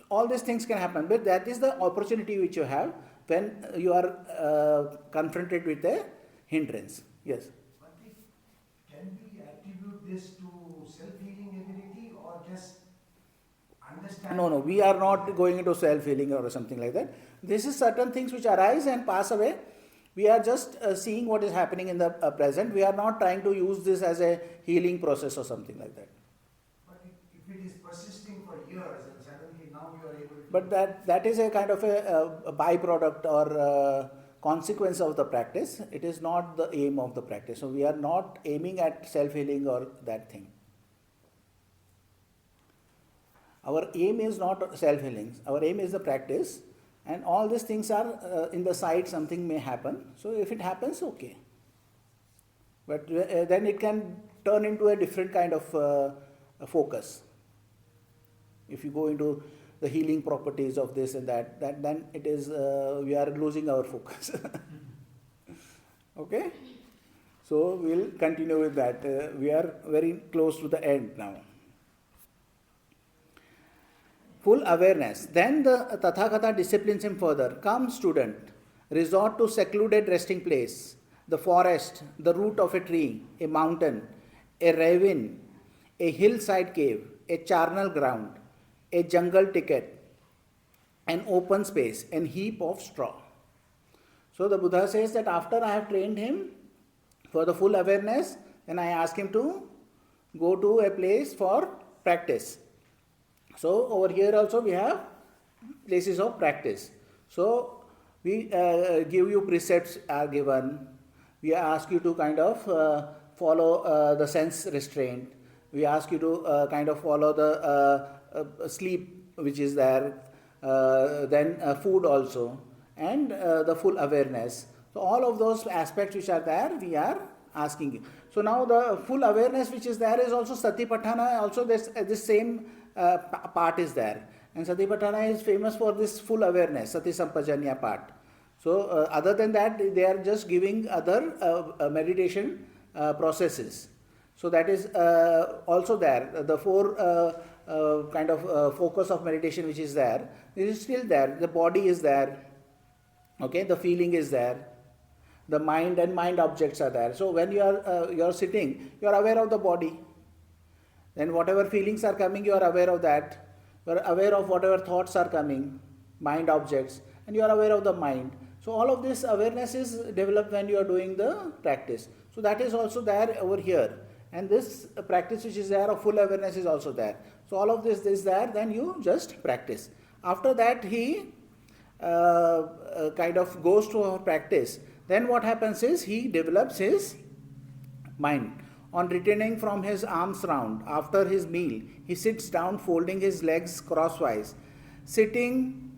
all these things can happen. But that is the opportunity which you have when you are confronted with a hindrance. Yes. Can we attribute this to self-healing ability or just understand? No, we are not going into self-healing or something like that. This is certain things which arise and pass away. We are just seeing what is happening in the present. We are not trying to use this as a healing process or something like that. But if it is persisting for years and suddenly now you are able to... But that is a kind of a byproduct or consequence of the practice. It is not the aim of the practice. So we are not aiming at self-healing or that thing. Our aim is not self-healing. Our aim is the practice, and all these things are in the side. Something may happen. So if it happens, okay. But then it can turn into a different kind of focus. If you go into the healing properties of this and that then it is we are losing our focus. Okay. So we'll continue with that. We are very close to the end now. Full awareness. Then the Tathagata disciplines him further. Come, student, resort to secluded resting place, the forest, the root of a tree, a mountain, a ravine, a hillside cave, a charnel ground, a jungle thicket, an open space, and heap of straw. So the Buddha says that after I have trained him for the full awareness, then I ask him to go to a place for practice. So over here also we have places of practice. So we give you precepts are given. We ask you to kind of follow the sense restraint. We ask you to kind of follow the sleep which is there, then food also, and the full awareness. So all of those aspects which are there, we are asking you. So now the full awareness which is there is also Satipatthana, also this same part is there. And Satipatthana is famous for this full awareness, Sati Sampajanya part. So other than that, they are just giving other meditation processes. So that is also there. The four kind of focus of meditation which is there, it is still there. The body is there. Okay, the feeling is there. The mind and mind objects are there. So when you are sitting, you are aware of the body. Then whatever feelings are coming, you are aware of that. You are aware of whatever thoughts are coming, mind objects, and you are aware of the mind. So all of this awareness is developed when you are doing the practice. So that is also there over here. And this practice which is there of full awareness is also there. So all of this is there, then you just practice. After that he kind of goes to our practice. Then what happens is he develops his mind. On returning from his arms round after his meal, he sits down folding his legs crosswise, setting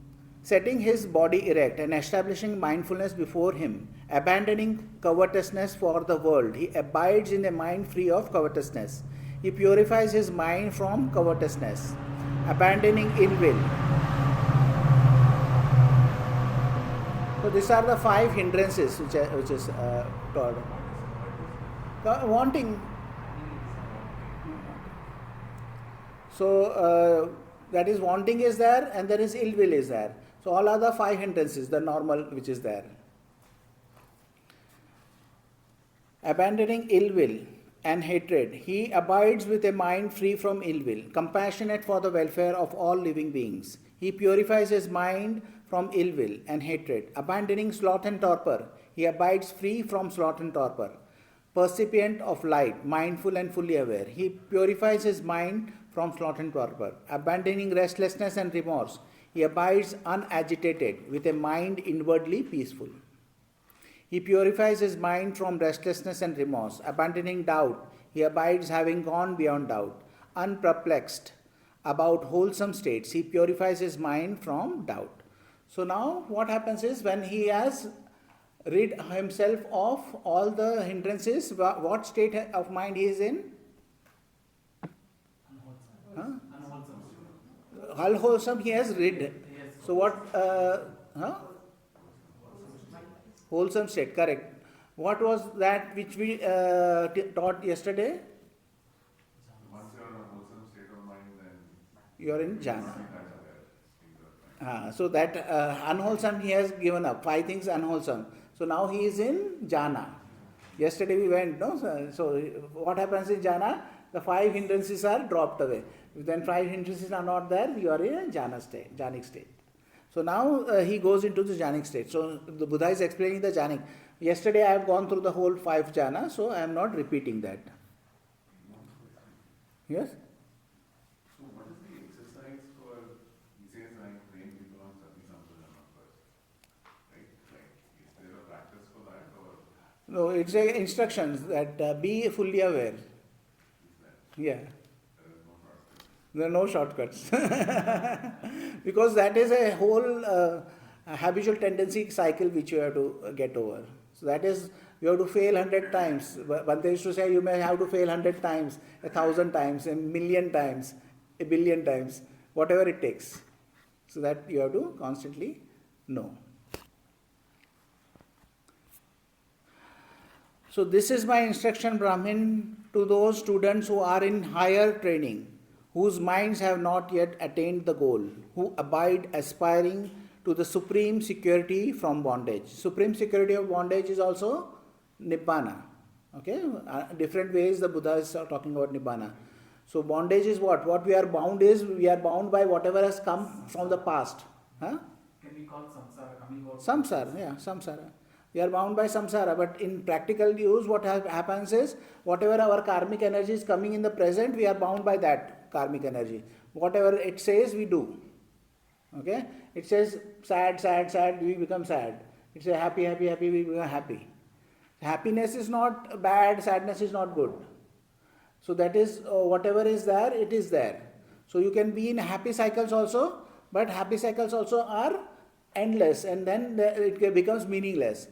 his body erect and establishing mindfulness before him, abandoning covetousness for the world. He abides in a mind free of covetousness. He purifies his mind from covetousness, abandoning ill will. So these are the 5 hindrances which is taught. Wanting. So that is wanting is there, and there is ill will is there. So all other 5 hindrances, the normal which is there. Abandoning ill will and hatred, he abides with a mind free from ill will, compassionate for the welfare of all living beings. He purifies his mind from ill will and hatred, abandoning sloth and torpor. He abides free from sloth and torpor. Percipient of light, mindful and fully aware. He purifies his mind from sloth and torpor. Abandoning restlessness and remorse, he abides unagitated with a mind inwardly peaceful. He purifies his mind from restlessness and remorse. Abandoning doubt, he abides having gone beyond doubt. Unperplexed about wholesome states, he purifies his mind from doubt. So now what happens is when he has rid himself of all the hindrances, what state of mind he is in? Unwholesome he has rid. So what? Wholesome state, correct. What was that which we taught yesterday? Once you are in a wholesome state of mind, then You are in jhana. nothing that's aware. So that unwholesome he has given up. 5 things unwholesome. So now he is in jhana. Yesterday we went, no? So what happens in jhana? The 5 hindrances are dropped away. If then 5 hindrances are not there, you are in a jhana state, jhanic state. So now he goes into the jhanic state. So the Buddha is explaining the jhanic. Yesterday I have gone through the whole 5 jhana, so I am not repeating that. Yes? So what is the exercise for, he says I train people on Sati Sampajanya first, right? Like, is there a practice for that or No, it's a instructions that be fully aware. is that, Yeah. there is no shortcut? There are no shortcuts. Because that is a whole habitual tendency cycle which you have to get over. So that is, you have to fail 100 times. Bhante used to say you may have to fail 100 times, 1,000 times, 1,000,000 times, 1,000,000,000 times, whatever it takes. So that you have to constantly know. So this is my instruction, Brahmin, to those students who are in higher training, whose minds have not yet attained the goal, who abide aspiring to the supreme security from bondage. Supreme security of bondage is also Nibbana. Okay? Different ways the Buddha is talking about Nibbana. So bondage is what? What we are bound is, we are bound by whatever has come from the past. Huh? Can we call samsara coming out? Samsara, yeah, samsara. We are bound by samsara, but in practical use, what happens is, whatever our karmic energy is coming in the present, we are bound by that karmic energy. Whatever it says, we do. Okay? It says sad, sad, sad, we become sad. It says happy, happy, happy, we become happy. Happiness is not bad, sadness is not good. So that is, whatever is there, it is there. So you can be in happy cycles also, but happy cycles also are endless, and then it becomes meaningless.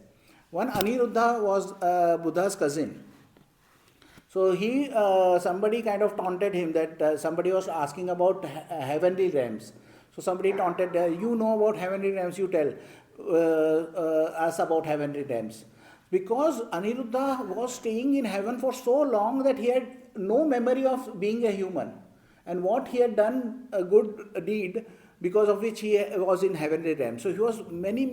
One Aniruddha was Buddha's cousin. So somebody kind of taunted him that somebody was asking about heavenly realms. So somebody taunted, you know about heavenly realms, you tell us about heavenly realms. Because Aniruddha was staying in heaven for so long that he had no memory of being a human. And what he had done, a good deed, because of which he was in heavenly realm. So he was many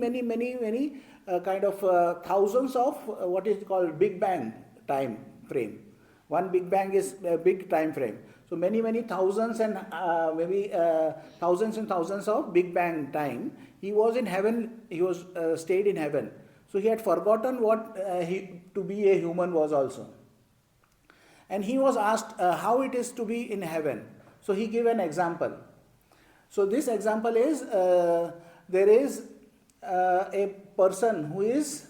kind of thousands of what is called Big Bang time frame. One Big Bang is a big time frame. So many thousands and thousands and thousands of Big Bang time. He was in heaven. He was stayed in heaven. So he had forgotten what to be a human was also. And he was asked how it is to be in heaven. So he gave an example. So this example is, there is a person who is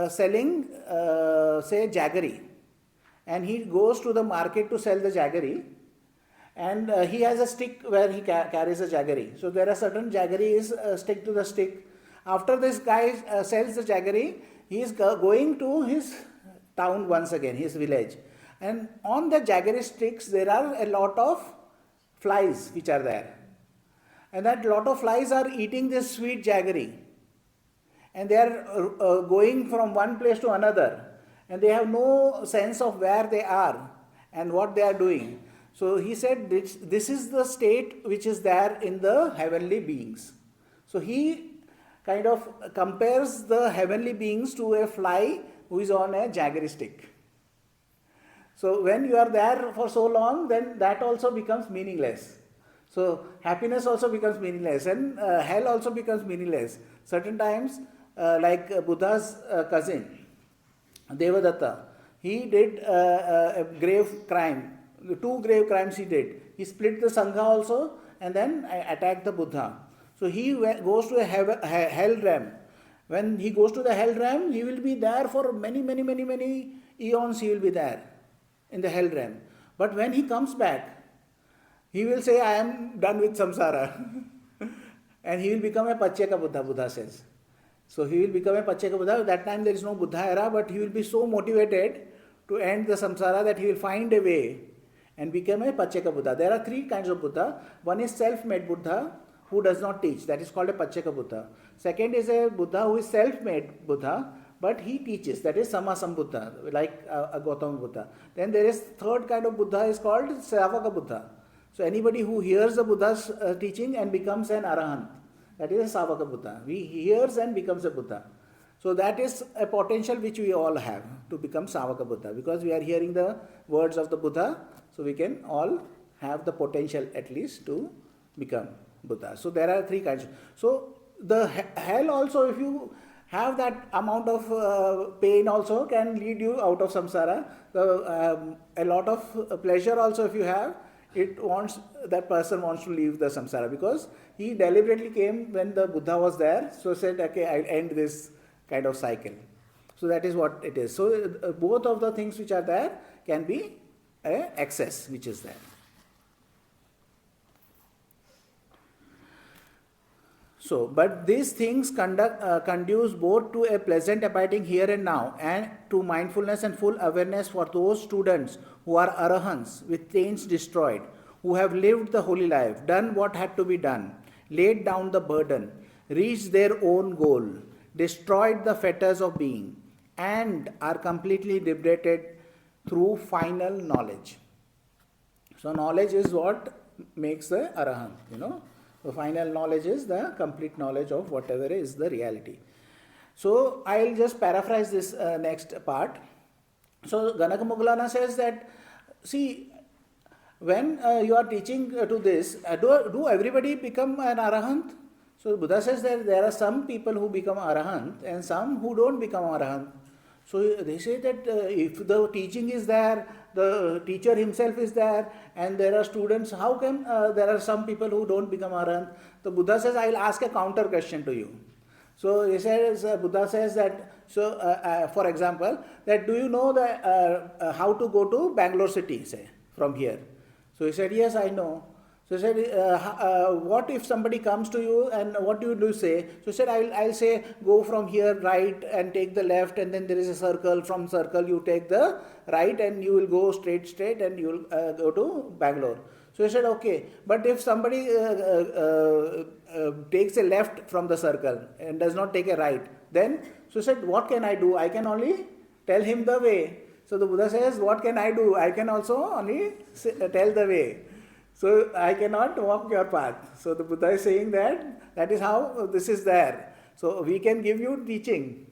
selling, say, jaggery. And he goes to the market to sell the jaggery. And he has a stick where he carries a jaggery. So there are certain jaggeries stick to the stick. After this guy sells the jaggery, he is going to his town once again, his village. And on the jaggery sticks, there are a lot of flies which are there. And that lot of flies are eating this sweet jaggery. And they are going from one place to another. And they have no sense of where they are and what they are doing. So he said, this is the state which is there in the heavenly beings. So he kind of compares the heavenly beings to a fly who is on a jaggery stick. So when you are there for so long, then that also becomes meaningless. So happiness also becomes meaningless, and hell also becomes meaningless. Certain times, like Buddha's cousin, Devadatta, he did a grave crime. 2 grave crimes he did. He split the Sangha also and then attacked the Buddha. So he goes to a hell realm. When he goes to the hell realm, he will be there for many eons. He will be there in the hell realm. But when he comes back, he will say, I am done with samsara. And he will become a Pacceka Buddha, Buddha says. So he will become a Pacceka Buddha. At that time there is no Buddha era, but he will be so motivated to end the samsara that he will find a way and become a Pacceka Buddha. There are 3 kinds of Buddha. One is self-made Buddha who does not teach. That is called a Pacceka Buddha. Second is a Buddha who is self-made Buddha, but he teaches. That is Sammasambuddha, like a Gautama Buddha. Then there is third kind of Buddha is called Savaka Buddha. So anybody who hears the Buddha's teaching and becomes an Arahant, that is a Savaka Buddha. He hears and becomes a Buddha. So that is a potential which we all have to become Savaka Buddha, because we are hearing the words of the Buddha, so we can all have the potential at least to become Buddha. So there are 3 kinds. So the hell also, if you have that amount of pain also, can lead you out of samsara. A lot of pleasure also if you have, that person wants to leave the samsara, because he deliberately came when the Buddha was there, so said, okay, I'll end this kind of cycle. So that is what it is. So both of the things which are there can be an excess which is there. So, but these things conduce both to a pleasant abiding here and now and to mindfulness and full awareness for those students who are arahants with chains destroyed, who have lived the holy life, done what had to be done, laid down the burden, reached their own goal, destroyed the fetters of being, and are completely liberated through final knowledge. So knowledge is what makes the arahant, The final knowledge is the complete knowledge of whatever is the reality. So I'll just paraphrase this next part. So Ganaka Moggallana says that, see, when you are teaching to this, do everybody become an arahant? So Buddha says that there are some people who become arahant and some who don't become arahant. So they say that if the teaching is there, the teacher himself is there, and there are students, how come there are some people who don't become arahant? The Buddha says, I will ask a counter question to you. So he says, Buddha says that, for example, that do you know how to go to Bangalore city, say, from here? So he said, yes, I know. So he said, what if somebody comes to you and what do you say? So he said, I'll say, go from here right and take the left, and then there is a circle. From circle you take the right and you will go straight and you will go to Bangalore. So he said, okay, but if somebody takes a left from the circle and does not take a right, then, so he said, what can I do? I can only tell him the way. So the Buddha says, what can I do? I can also only tell the way. So I cannot walk your path. So the Buddha is saying that is how this is there. So we can give you teaching,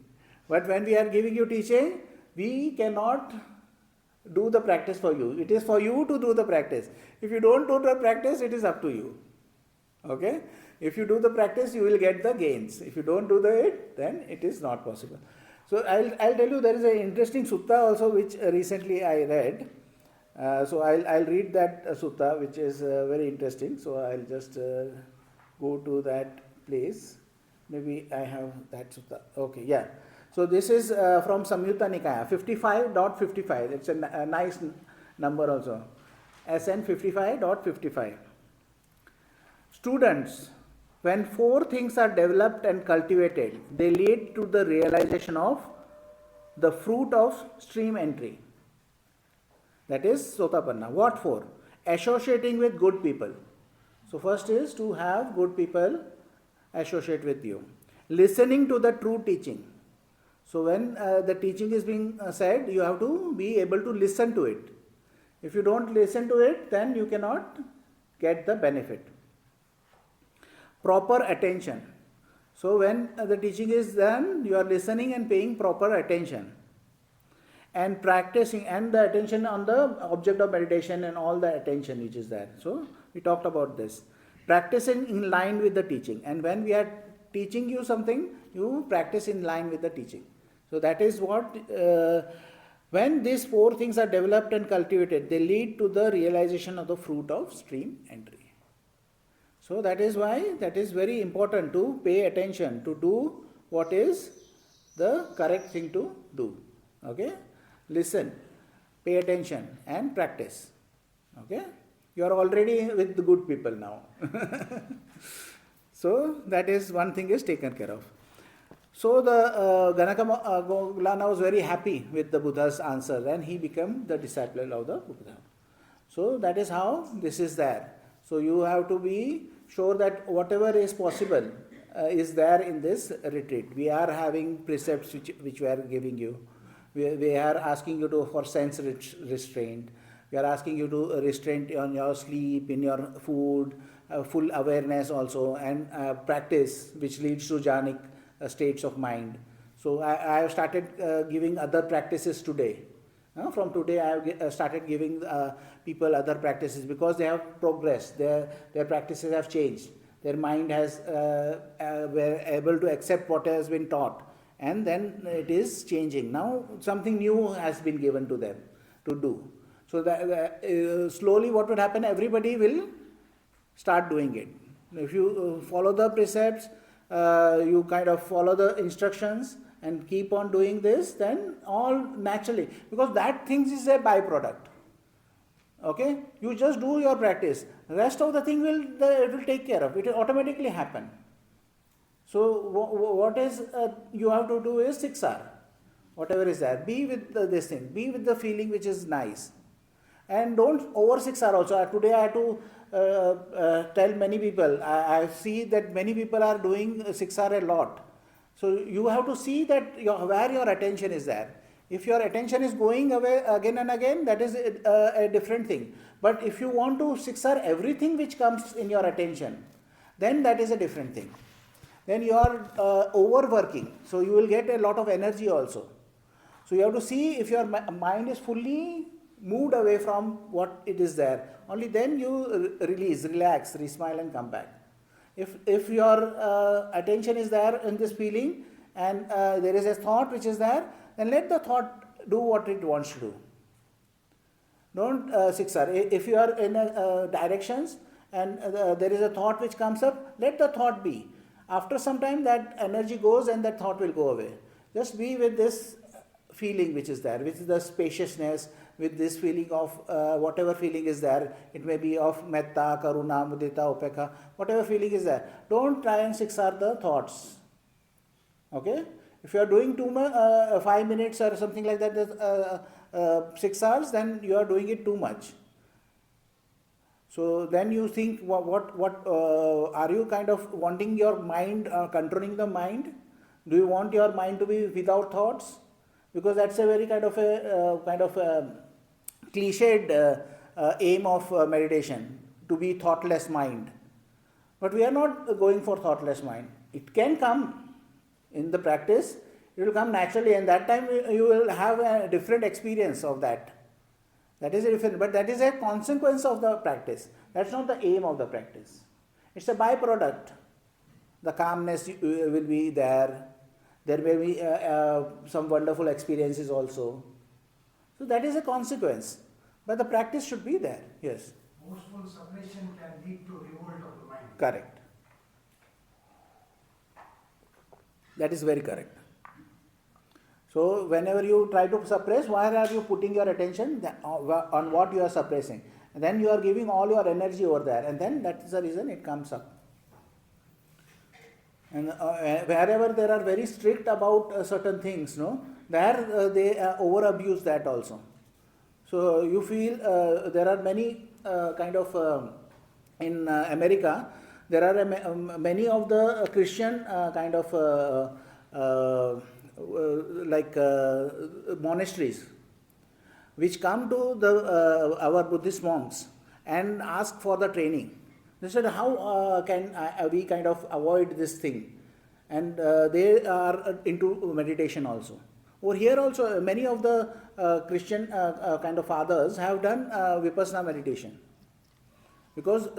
but when we are giving you teaching, we cannot do the practice for you. It is for you to do the practice. If you don't do the practice, it is up to you. Okay? If you do the practice, you will get the gains. If you don't do it, then it is not possible. So I'll tell you, there is an interesting sutta also which recently I read. So I'll read that sutta, which is very interesting. So I'll just go to that place. Maybe I have that sutta. Okay, yeah. So this is from Samyutta Nikaya, 55.55. It's a nice number also. SN 55.55. Students, when four things are developed and cultivated, they lead to the realization of the fruit of stream entry. That is Sotapanna. What for? Associating with good people. So first is to have good people associate with you. Listening to the true teaching. So when the teaching is being said, you have to be able to listen to it. If you don't listen to it, then you cannot get the benefit. Proper attention. So when the teaching is done, you are listening and paying proper attention. And practicing, and the attention on the object of meditation and all the attention which is there. So we talked about this. Practicing in line with the teaching. And when we are teaching you something, you practice in line with the teaching. So that is what, when these four things are developed and cultivated, they lead to the realization of the fruit of stream entry. So that is why that is very important to pay attention, to do what is the correct thing to do. Okay? Listen, pay attention and practice. Okay? You are already with the good people now. So that is one thing is taken care of. So the Ganaka Moggallana was very happy with the Buddha's answer and he became the disciple of the Buddha. So that is how this is there. So you have to be sure that whatever is possible is there in this retreat. We are having precepts which we are giving you. We are asking you to for sense restraint. We are asking you to restraint on your sleep, in your food, full awareness also, and practice which leads to jhanic states of mind. So I have started giving other practices today. From today I have started giving people other practices because they have progressed. Their practices have changed. Their mind has were able to accept what has been taught. And then it is changing. Now something new has been given to them to do. So that, slowly what would happen, everybody will start doing it. If you follow the precepts, you kind of follow the instructions and keep on doing this, then all naturally, because that thing is a byproduct. Okay? You just do your practice. Rest of the thing it will take care of. It will automatically happen. So what is you have to do is 6R, whatever is there. Be with this thing. Be with the feeling which is nice. And don't over 6R also. Today I had to tell many people, I see that many people are doing 6R a lot. So you have to see that where your attention is there. If your attention is going away again and again, that is a different thing. But if you want to 6R everything which comes in your attention, then that is a different thing. Then you are overworking. So you will get a lot of energy also. So you have to see if your mind is fully moved away from what it is there. Only then you release, relax, smile and come back. If your attention is there in this feeling and there is a thought which is there, then let the thought do what it wants to do. Don't siksar. If you are in directions and there is a thought which comes up, let the thought be. After some time that energy goes and that thought will go away. Just be with this feeling which is there, with the spaciousness, with this feeling of whatever feeling is there. It may be of metta, karuna, mudita, upekha, whatever feeling is there. Don't try and siksar the thoughts. Okay? If you are doing 5 minutes or something like that, 6 hours, then you are doing it too much. So then you think, what are you kind of wanting your mind, controlling the mind? Do you want your mind to be without thoughts? Because that's a very kind of a cliched aim of meditation, to be thoughtless mind. But we are not going for thoughtless mind. It can come in the practice. It will come naturally, and that time you will have a different experience of that. That is a different, but that is a consequence of the practice. That's not the aim of the practice. It's a byproduct. The calmness will be there. There may be some wonderful experiences also. So that is a consequence. But the practice should be there. Yes. Forceful suppression can lead to revolt of the mind. Correct. That is very correct. So whenever you try to suppress, where are you putting your attention? On what you are suppressing. And then you are giving all your energy over there. And then that is the reason it comes up. And wherever there are very strict about certain things, there they over abuse that also. So you feel there are many in America, there are many of the Christian monasteries which come to our Buddhist monks and ask for the training. They said, how can we kind of avoid this thing? And they are into meditation also. Over here also, many of the Christian kind of fathers have done Vipassana meditation. Because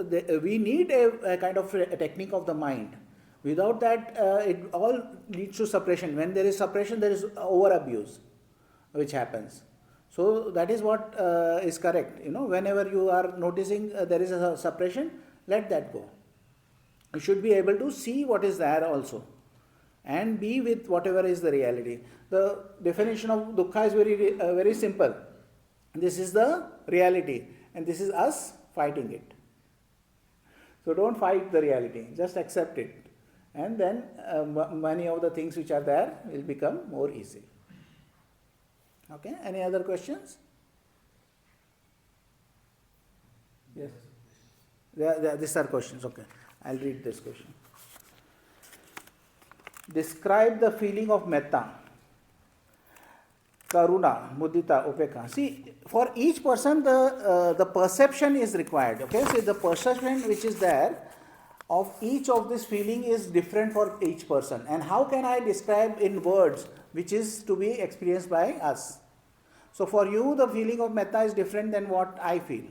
we need a kind of a technique of the mind. Without that, it all leads to suppression. When there is suppression, there is over abuse, which happens. So that is what is correct. Whenever you are noticing there is a suppression, let that go. You should be able to see what is there also and be with whatever is the reality. The definition of dukkha is very simple. This is the reality and this is us fighting it. So don't fight the reality, just accept it. And then many of the things which are there will become more easy. Okay, any other questions? Yes. These are questions, okay. I'll read this question. Describe the feeling of metta, karuna, mudita, upekha. See, for each person the perception is required. Okay, so the perception which is there of each of this feeling is different for each person. And how can I describe in words which is to be experienced by us? So for you, the feeling of metta is different than what I feel.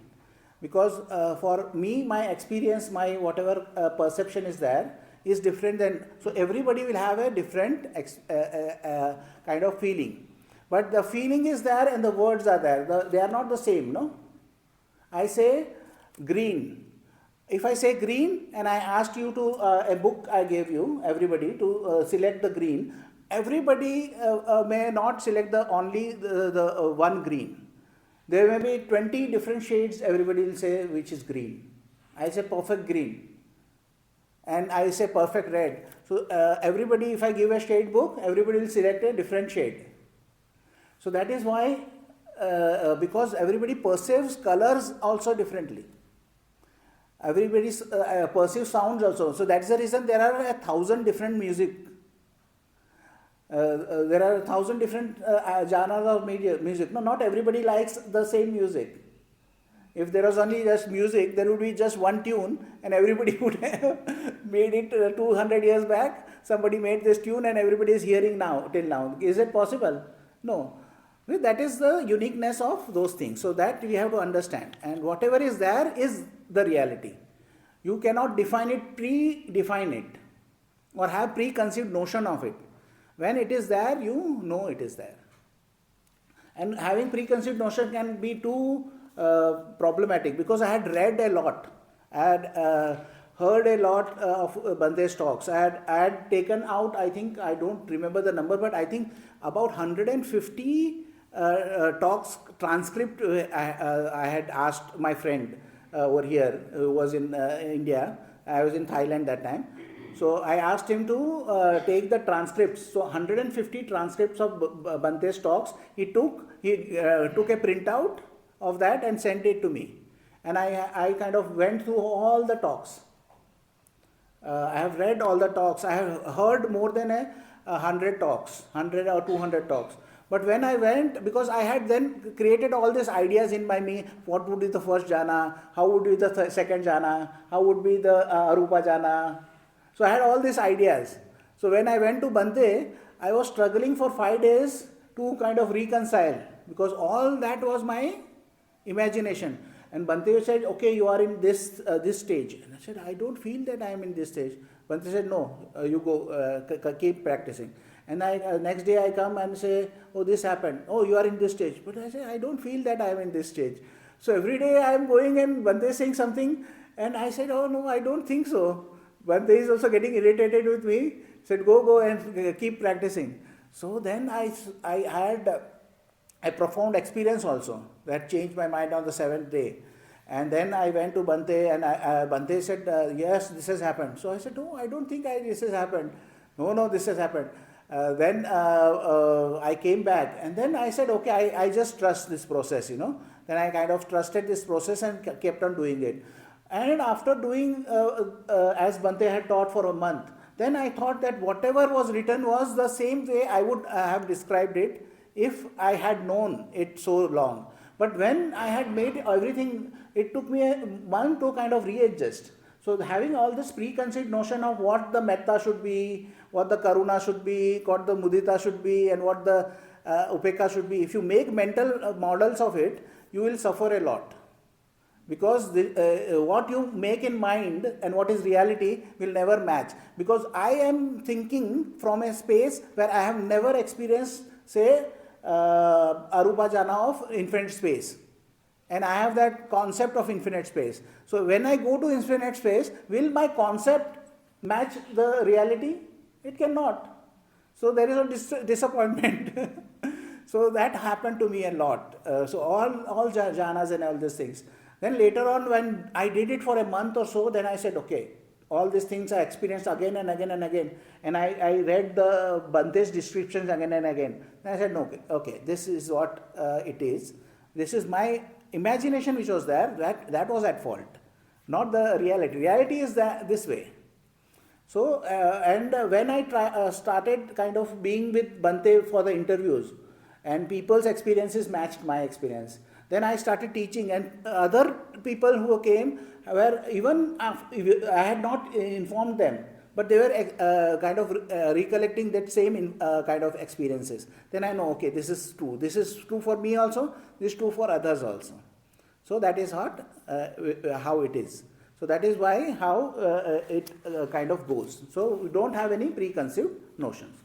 Because for me, my experience, my whatever perception is there is different than, so everybody will have a different kind of feeling. But the feeling is there and the words are there. They are not the same, no? I say green. If I say green and I asked you to, a book I gave you, everybody, to select the green, everybody may not select only the one green. There may be 20 different shades, everybody will say which is green. I say perfect green. And I say perfect red. So everybody, if I give a shade book, everybody will select a different shade. So that is why, because everybody perceives colors also differently. Everybody perceives sounds also. So that's the reason there are 1,000 different music. There are 1,000 different genres of music. No, not everybody likes the same music. If there was only just music, there would be just one tune and everybody would have made it 200 years back. Somebody made this tune and everybody is hearing now, till now. Is it possible? No. That is the uniqueness of those things. So that we have to understand. And whatever is there is the reality. You cannot define it, predefine it, or have preconceived notion of it. When it is there, you know it is there. And having preconceived notion can be too problematic, because I had read a lot. I had heard a lot of Bante's talks. I had taken out, I think, I don't remember the number, but I think about 150 talks transcript I had asked my friend over here who was in India. I was in Thailand that time. So I asked him to take the transcripts. So 150 transcripts of Bante's talks. He took a printout of that and sent it to me. And I kind of went through all the talks. I have read all the talks. I have heard more than 100 talks, 100 or 200 talks. But when I went, because I had then created all these ideas in me, what would be the first jhana, how would be the second jhana, how would be the arupa jhana. So I had all these ideas. So when I went to Bante, I was struggling for 5 days to kind of reconcile, because all that was my imagination. And Bante said, okay, you are in this stage. And I said, I don't feel that I am in this stage. Bante said, no, you go, keep practicing. And next day I come and say, oh, this happened. Oh, you are in this stage. But I say, I don't feel that I am in this stage. So every day I am going and Bante is saying something. And I said, oh, no, I don't think so. Bante is also getting irritated with me. Said, go and keep practicing. So then I had a profound experience also that changed my mind on the 7th day. And then I went to Bante, and Bante said, yes, this has happened. So I said, no, I don't think this has happened. No, this has happened. Then I came back, and then I said, okay, I just trust this process, Then I kind of trusted this process and kept on doing it. And after doing as Bante had taught for a month, then I thought that whatever was written was the same way I would have described it if I had known it so long. But when I had made everything, it took me a month to kind of readjust. So having all this preconceived notion of what the metta should be, what the karuna should be, what the mudita should be, and what the upekha should be, if you make mental models of it, you will suffer a lot. Because what you make in mind and what is reality will never match. Because I am thinking from a space where I have never experienced, say, arupa jhana of infinite space. And I have that concept of infinite space. So when I go to infinite space, will my concept match the reality? It cannot. So there is a disappointment. So that happened to me a lot. So all jhanas and all these things. Then later on, when I did it for a month or so, then I said, okay, all these things I experienced again and again and again. And I read the Bante's descriptions again and again. And I said, no, okay, this is what it is. This is my imagination which was there, that was at fault, not the reality. Reality is this way. So, and when I started kind of being with Bante for the interviews, and people's experiences matched my experience, then I started teaching, and other people who came were even, I had not informed them, but they were kind of recollecting that same kind of experiences. Then I know, okay, this is true. This is true for me also, this is true for others also. So that is how it is. So that is why how it kind of goes. So we don't have any preconceived notions.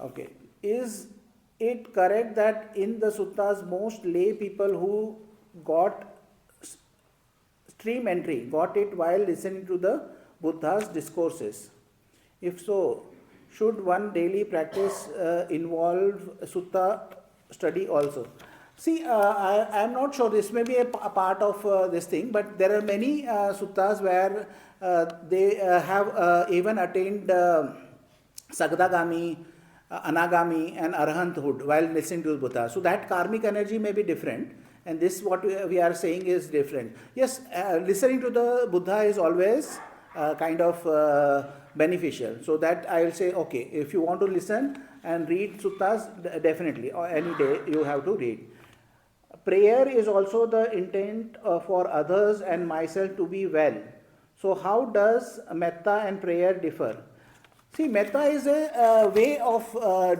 Okay. Is it correct that in the suttas most lay people who got stream entry got it while listening to the Buddha's discourses? If so, should one daily practice involve sutta study also? See, I am not sure, this may be a part of this thing, but there are many suttas where they have even attained Sagdagami, Anagami and Arahanthood while listening to Buddha. So that karmic energy may be different, and this what we are saying is different. Yes, listening to the Buddha is always kind of beneficial. So that I will say, okay, if you want to listen and read suttas, definitely, or any day you have to read. Prayer is also the intent for others and myself to be well. So how does metta and prayer differ? See, metta is a way of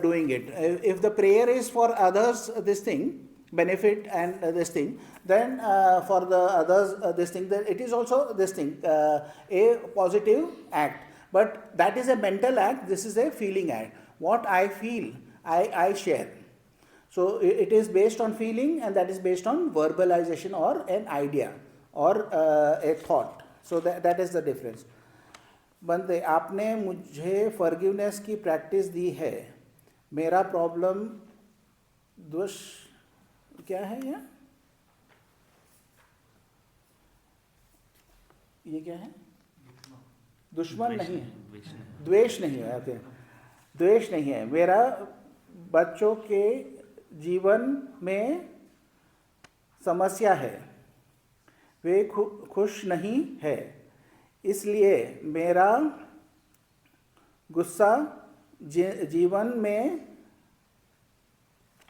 doing it. If the prayer is for others, this thing, benefit and this thing. Then for the others, this thing, then it is also this thing, a positive act. But that is a mental act, this is a feeling act. What I feel, I share. So it is based on feeling, and that is based on verbalization or an idea or a thought. So that is the difference. बंदे, आपने मुझे forgiveness की practice दी है. मेरा problem दोष क्या है यहाँ? ये क्या है? दुश्मन नहीं है, द्वेष नहीं है. ओके, द्वेष नहीं है. मेरा बच्चों के जीवन में समस्या है, वे खुश नहीं है, इसलिए मेरा गुस्सा जीवन में,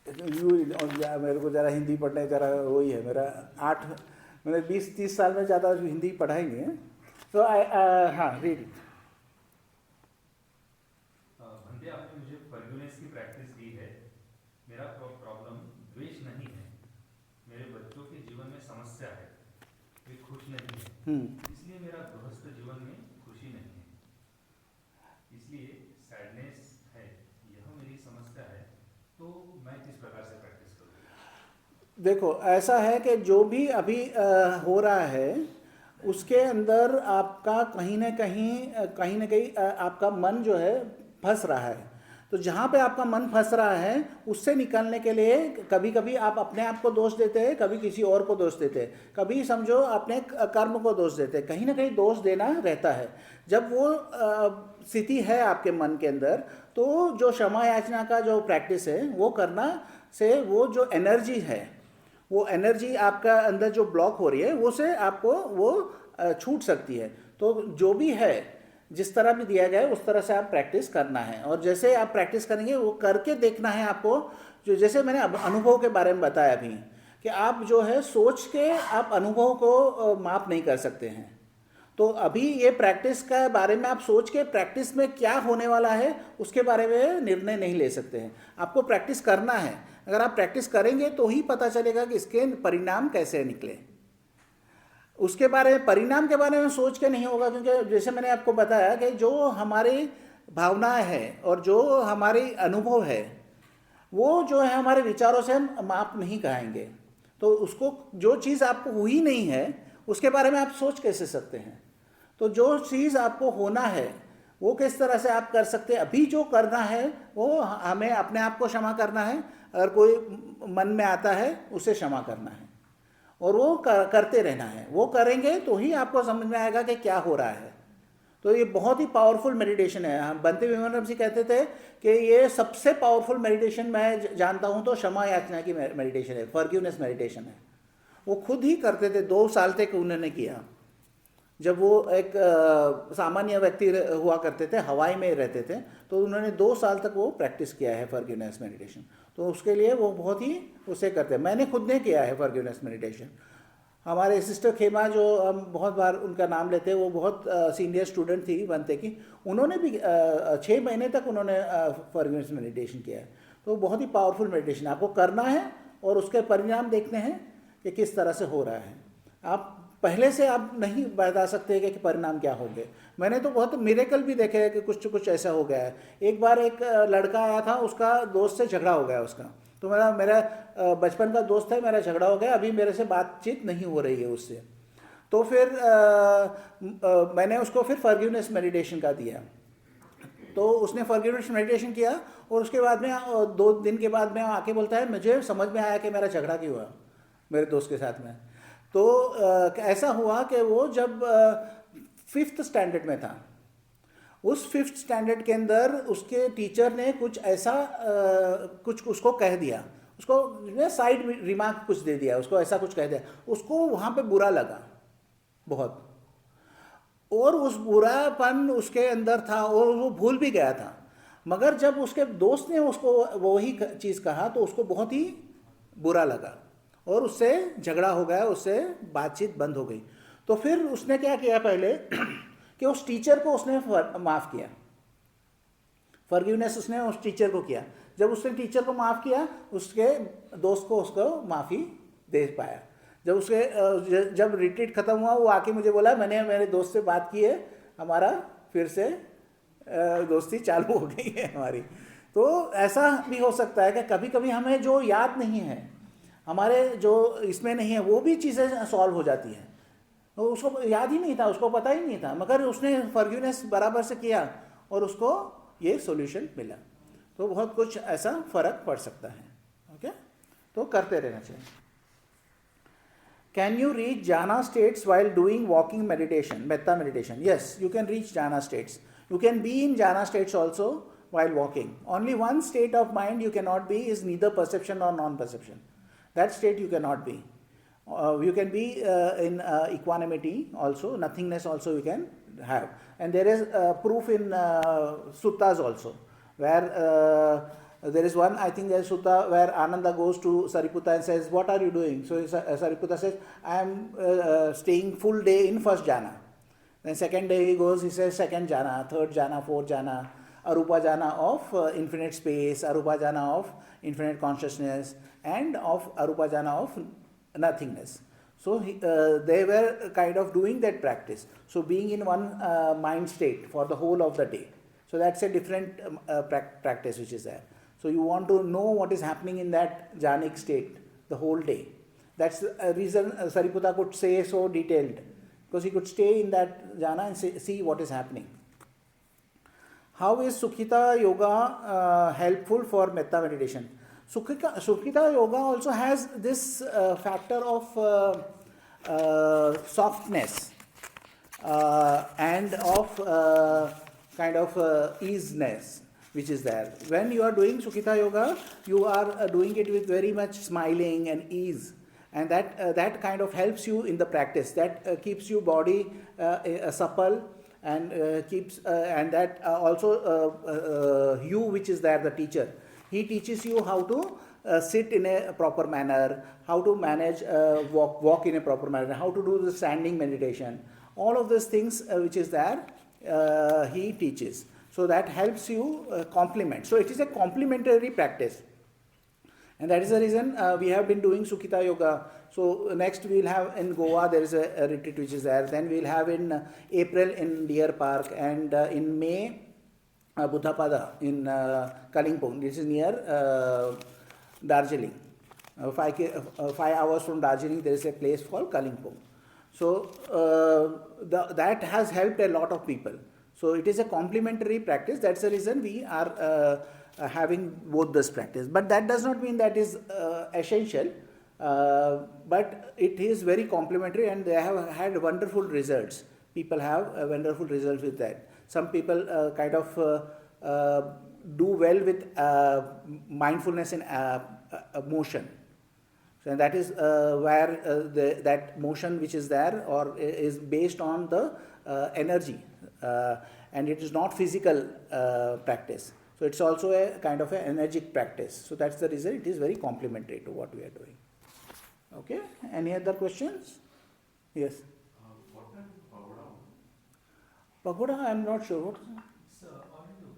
मेरे को ज़रा हिंदी पढ़ने ज़रा वही है, मेरा 20-30 साल में ज़्यादा हिंदी पढ़ाएंगे. तो हाँ, रीड. भंते, आपने मुझे फॉरगिवनेस की प्रैक्टिस दी है. मेरा प्रॉब्लम द्वेष नहीं है, मेरे बच्चों के जीवन में समस्या है, वे खुश नहीं है, इसलिए मेरा गृहस्थ जीवन में खुशी नहीं है, इसलिए सैडनेस है, यह मेरी समस्या है. तो मैं किस प्रकार से प्रैक्टिस करूँ? देखो, ऐसा है कि जो भी अभी हो रहा है उसके अंदर आपका कहीं ना कहीं आपका मन जो है फंस रहा है. तो जहाँ पे आपका मन फंस रहा है उससे निकलने के लिए कभी कभी आप अपने आप को दोष देते हैं, कभी किसी और को दोष देते हैं, कभी समझो अपने कर्म को दोष देते हैं. कहीं ना कहीं दोष देना रहता है. जब वो स्थिति है आपके मन के अंदर, तो जो क्षमा याचना का जो प्रैक्टिस है वो करना से वो जो एनर्जी है, वो एनर्जी आपका अंदर जो ब्लॉक हो रही है वो से आपको वो छूट सकती है. तो जो भी है, जिस तरह भी दिया गया है उस तरह से आप प्रैक्टिस करना है. और जैसे आप प्रैक्टिस करेंगे वो करके देखना है आपको. जो जैसे मैंने अनुभव के बारे में बताया अभी, कि आप जो है सोच के आप अनुभव को माप नहीं कर सकते हैं. तो अभी ये प्रैक्टिस का बारे में आप सोच के प्रैक्टिस में क्या होने वाला है उसके बारे में निर्णय नहीं ले सकते हैं. आपको प्रैक्टिस करना है. अगर आप प्रैक्टिस करेंगे तो ही पता चलेगा कि इसके परिणाम कैसे निकले. उसके बारे में, परिणाम के बारे में सोच के नहीं होगा, क्योंकि जैसे मैंने आपको बताया कि जो हमारी भावनाएं हैं और जो हमारी अनुभव है वो जो है हमारे विचारों से हम माप नहीं कहेंगे. तो उसको, जो चीज़ आपको हुई नहीं है उसके बारे में आप सोच कैसे सकते हैं. तो जो चीज़ आपको होना है वो किस तरह से आप कर सकते हैं. अभी जो करना है वो हमें अपने आप को क्षमा करना है. अगर कोई मन में आता है उसे क्षमा करना है और वो करते रहना है. वो करेंगे तो ही आपको समझ में आएगा कि क्या हो रहा है. तो ये बहुत ही पावरफुल मेडिटेशन है. हम बंते विमल जी कहते थे कि ये सबसे पावरफुल मेडिटेशन मैं जानता हूँ तो क्षमा याचना की मेडिटेशन है, फॉरगिवनेस मेडिटेशन है. वो खुद ही करते थे, 2 साल तक उन्होंने किया. जब वो एक सामान्य व्यक्ति हुआ करते थे, हवाई में रहते थे, तो उन्होंने 2 साल तक वो प्रैक्टिस किया है फॉरगिवनेस मेडिटेशन. तो उसके लिए वो बहुत ही उसे करते हैं. मैंने खुद ने किया है फॉरगिवनेस मेडिटेशन. हमारे सिस्टर खेमा, जो हम बहुत बार उनका नाम लेते हैं, वो बहुत सीनियर स्टूडेंट थी बनते की, उन्होंने भी 6 महीने तक उन्होंने फॉरगिवनेस मेडिटेशन किया है. तो बहुत ही पावरफुल मेडिटेशन आपको करना है और उसके परिणाम देखने हैं कि किस तरह से हो रहा है. आप पहले से आप नहीं बता सकते कि परिणाम क्या होंगे. मैंने तो बहुत मिरेकल भी देखे हैं कि कुछ ऐसा हो गया है. एक बार एक लड़का आया था, उसका दोस्त से झगड़ा हो गया उसका. तो मेरा बचपन का दोस्त है, मेरा झगड़ा हो गया, अभी मेरे से बातचीत नहीं हो रही है उससे. तो फिर मैंने उसको फिर फॉरगिवनेस मेडिटेशन का दिया. तो उसने फॉरगिवनेस मेडिटेशन किया और उसके बाद में 2 दिन के बाद में आके बोलता है, मुझे समझ में आया कि मेरा झगड़ा क्यों हुआ मेरे दोस्त के साथ में. तो ऐसा हुआ कि वो जब 5th स्टैंडर्ड में था, उस 5th स्टैंडर्ड के अंदर उसके टीचर ने कुछ ऐसा कुछ उसको कह दिया, उसको साइड रिमार्क कुछ दे दिया, उसको ऐसा कुछ कह दिया. उसको वहाँ पे बुरा लगा बहुत, और उस बुरापन उसके अंदर था और वो भूल भी गया था. मगर जब उसके दोस्त ने उसको वही चीज़ कहा तो उसको बहुत ही बुरा लगा और उससे झगड़ा हो गया, उससे बातचीत बंद हो गई. तो फिर उसने क्या किया पहले कि उस टीचर को उसने माफ़ किया, फॉरगिवनेस उसने उस टीचर को किया. जब उसने टीचर को माफ़ किया, उसके दोस्त को उसको माफ़ी दे पाया। जब जब रिट्रीट ख़त्म हुआ, वो आके मुझे बोला मैंने मेरे दोस्त से बात की है, हमारा फिर से दोस्ती चालू हो गई है हमारी। तो ऐसा भी हो सकता है कि कभी कभी हमें जो याद नहीं है, हमारे जो इसमें नहीं है, वो भी चीज़ें सॉल्व हो जाती हैं। तो उसको याद ही नहीं था, उसको पता ही नहीं था, मगर उसने फॉरगिवनेस बराबर से किया और उसको ये सॉल्यूशन मिला। तो बहुत कुछ ऐसा फ़र्क पड़ सकता है। ओके, तो करते रहना चाहिए। Can you reach jhana states while doing walking meditation, metta meditation? Yes, you can reach jhana states. You can be in jhana states also while walking. Only one state of mind you cannot be is neither perception nor non-perception. That state you cannot be. You can be in equanimity also, nothingness also you can have. And there is proof in suttas also, where there is one, I think there is sutta where Ananda goes to Sariputta and says, what are you doing? So Sariputta says, I am staying full day in first jhana. Then second day he goes, he says second jhana, third jhana, fourth jhana, arupa jhana of infinite space, arupa jhana of infinite consciousness, and of arupa jhana of nothingness. So they were kind of doing that practice. So being in one mind state for the whole of the day. So that's a different practice which is there. So you want to know what is happening in that jhanic state the whole day. That's a reason Sariputta could say so detailed, because he could stay in that jhana and see what is happening. How is Sukhita Yoga helpful for metta meditation? Sukhita Yoga also has this factor of softness and of kind of easiness which is there. When you are doing Sukhita Yoga, you are doing it with very much smiling and ease, and that kind of helps you in the practice. That keeps your body supple and keeps and that also you, which is there, the teacher, he teaches you how to sit in a proper manner, how to manage walk in a proper manner, how to do the standing meditation. All of these things which is there, he teaches. So that helps you complement. So it is a complementary practice. And that is the reason we have been doing Sukhita Yoga. So next we will have in Goa, there is a retreat which is there. Then we will have in April in Deer Park, and in May, Buddhapada in Kalimpong. This is near Darjeeling. 5 hours from Darjeeling, there is a place called Kalimpong. So that has helped a lot of people. So it is a complementary practice. That's the reason we are having both this practice. But that does not mean that is essential. But it is very complementary, and they have had wonderful results. People have wonderful results with that. Some people kind of do well with mindfulness in motion. So that is where that motion which is there or is based on the energy, and it is not physical practice. So it's also a kind of an energetic practice. So that's the reason it is very complementary to what we are doing. Okay, any other questions? Yes. What type of pagoda? Pagoda, I am not sure. What? It's audio.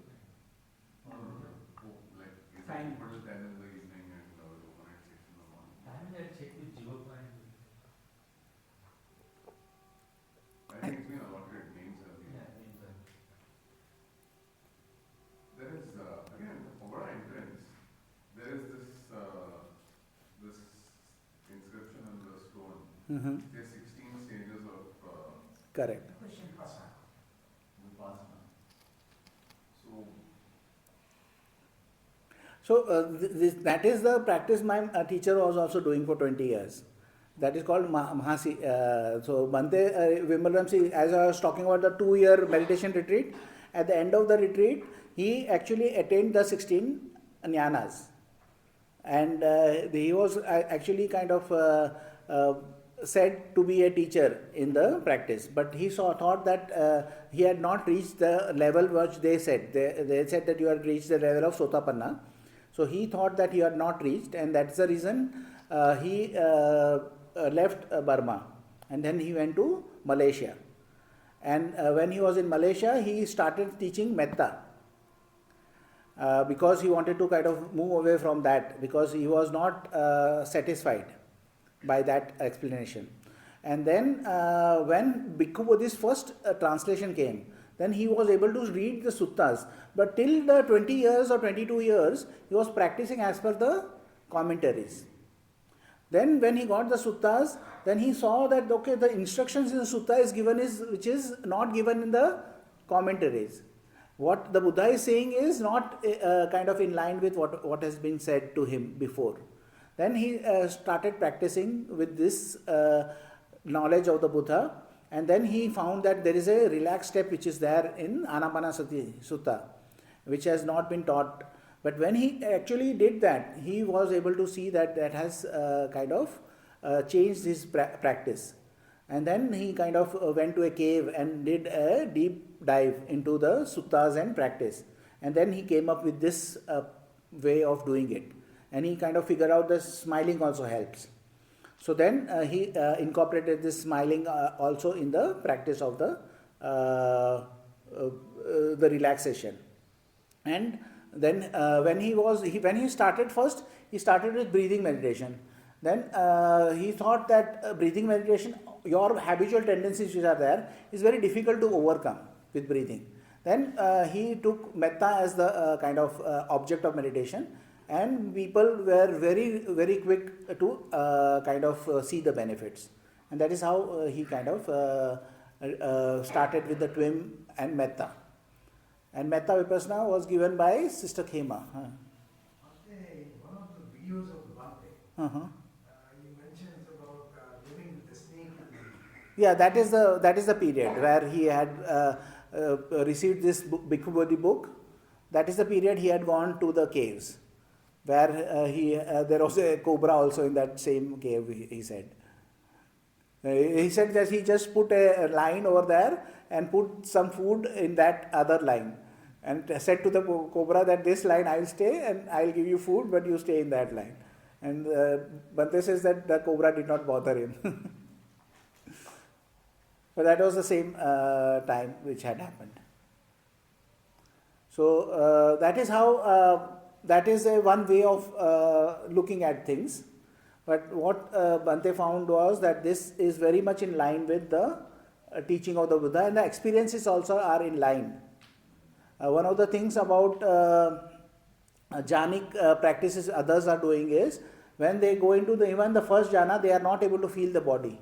Like, is Fine. it for 10 in the evening and overnight 6 in the morning? I check with Jio Point. I think it's been allotted names have been. There is, again, the pagoda entrance, there is this inscription on the stone. Mm-hmm. There's 16 stages of Correct. Vipassana. So that is the practice my teacher was also doing for 20 years. That is called Mahasi. So Bhante Vimalamsi, as I was talking about the 2-year meditation retreat, at the end of the retreat, he actually attained the 16 jnanas. And he was actually kind of said to be a teacher in the practice. But he thought that he had not reached the level which they said. They said that you had reached the level of Sotapanna. So he thought that he had not reached, and that's the reason he left Burma, and then he went to Malaysia. And when he was in Malaysia, he started teaching metta. because he wanted to kind of move away from that, because he was not satisfied by that explanation. And then when Bhikkhu Bodhi's first translation came, then he was able to read the suttas. But till the 20 years or 22 years, he was practicing as per the commentaries. Then when he got the suttas, then he saw that okay, the instructions in the sutta is given which is not given in the commentaries. What the Buddha is saying is not kind of in line with what has been said to him before. Then he started practicing with this knowledge of the Buddha, and then he found that there is a relaxed step which is there in Anapanasati Sutta, which has not been taught. But when he actually did that, he was able to see that that has kind of changed his practice. And then he kind of went to a cave and did a deep dive into the suttas and practice. And then he came up with this way of doing it. And he kind of figured out that smiling also helps. So then he incorporated this smiling also in the practice of the relaxation. And then when he started first, he started with breathing meditation. Then he thought that breathing meditation, your habitual tendencies which are there, is very difficult to overcome with breathing. Then he took metta as the kind of object of meditation, and people were very, very quick to kind of see the benefits. And that is how he kind of started with the Twim and metta. And metta vipassana was given by Sister Khema. One of the videos of Bhante, he mentions about living with the snake. Yeah, that is the period where he had received this Bhikkhu Bodhi book. That is the period he had gone to the caves, where there was a cobra also in that same cave, he said. He said that he just put a line over there and put some food in that other line, and said to the cobra that this line I will stay and I will give you food, but you stay in that line. And Bhante says that the cobra did not bother him. But that was the same time which had happened. So that is how, that is one way of looking at things. But what Bhante found was that this is very much in line with the teaching of the Buddha, and the experiences also are in line. One of the things about jhanic practices others are doing is, when they go into even the first jhana, they are not able to feel the body.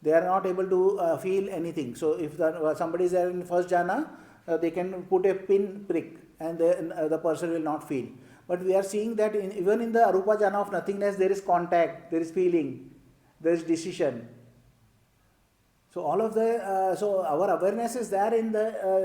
They are not able to feel anything. So if somebody is there in first jhana, they can put a pin prick and the person will not feel. But we are seeing that even in the arupa jhana of nothingness, there is contact, there is feeling, there is decision. So all of so our awareness is there in the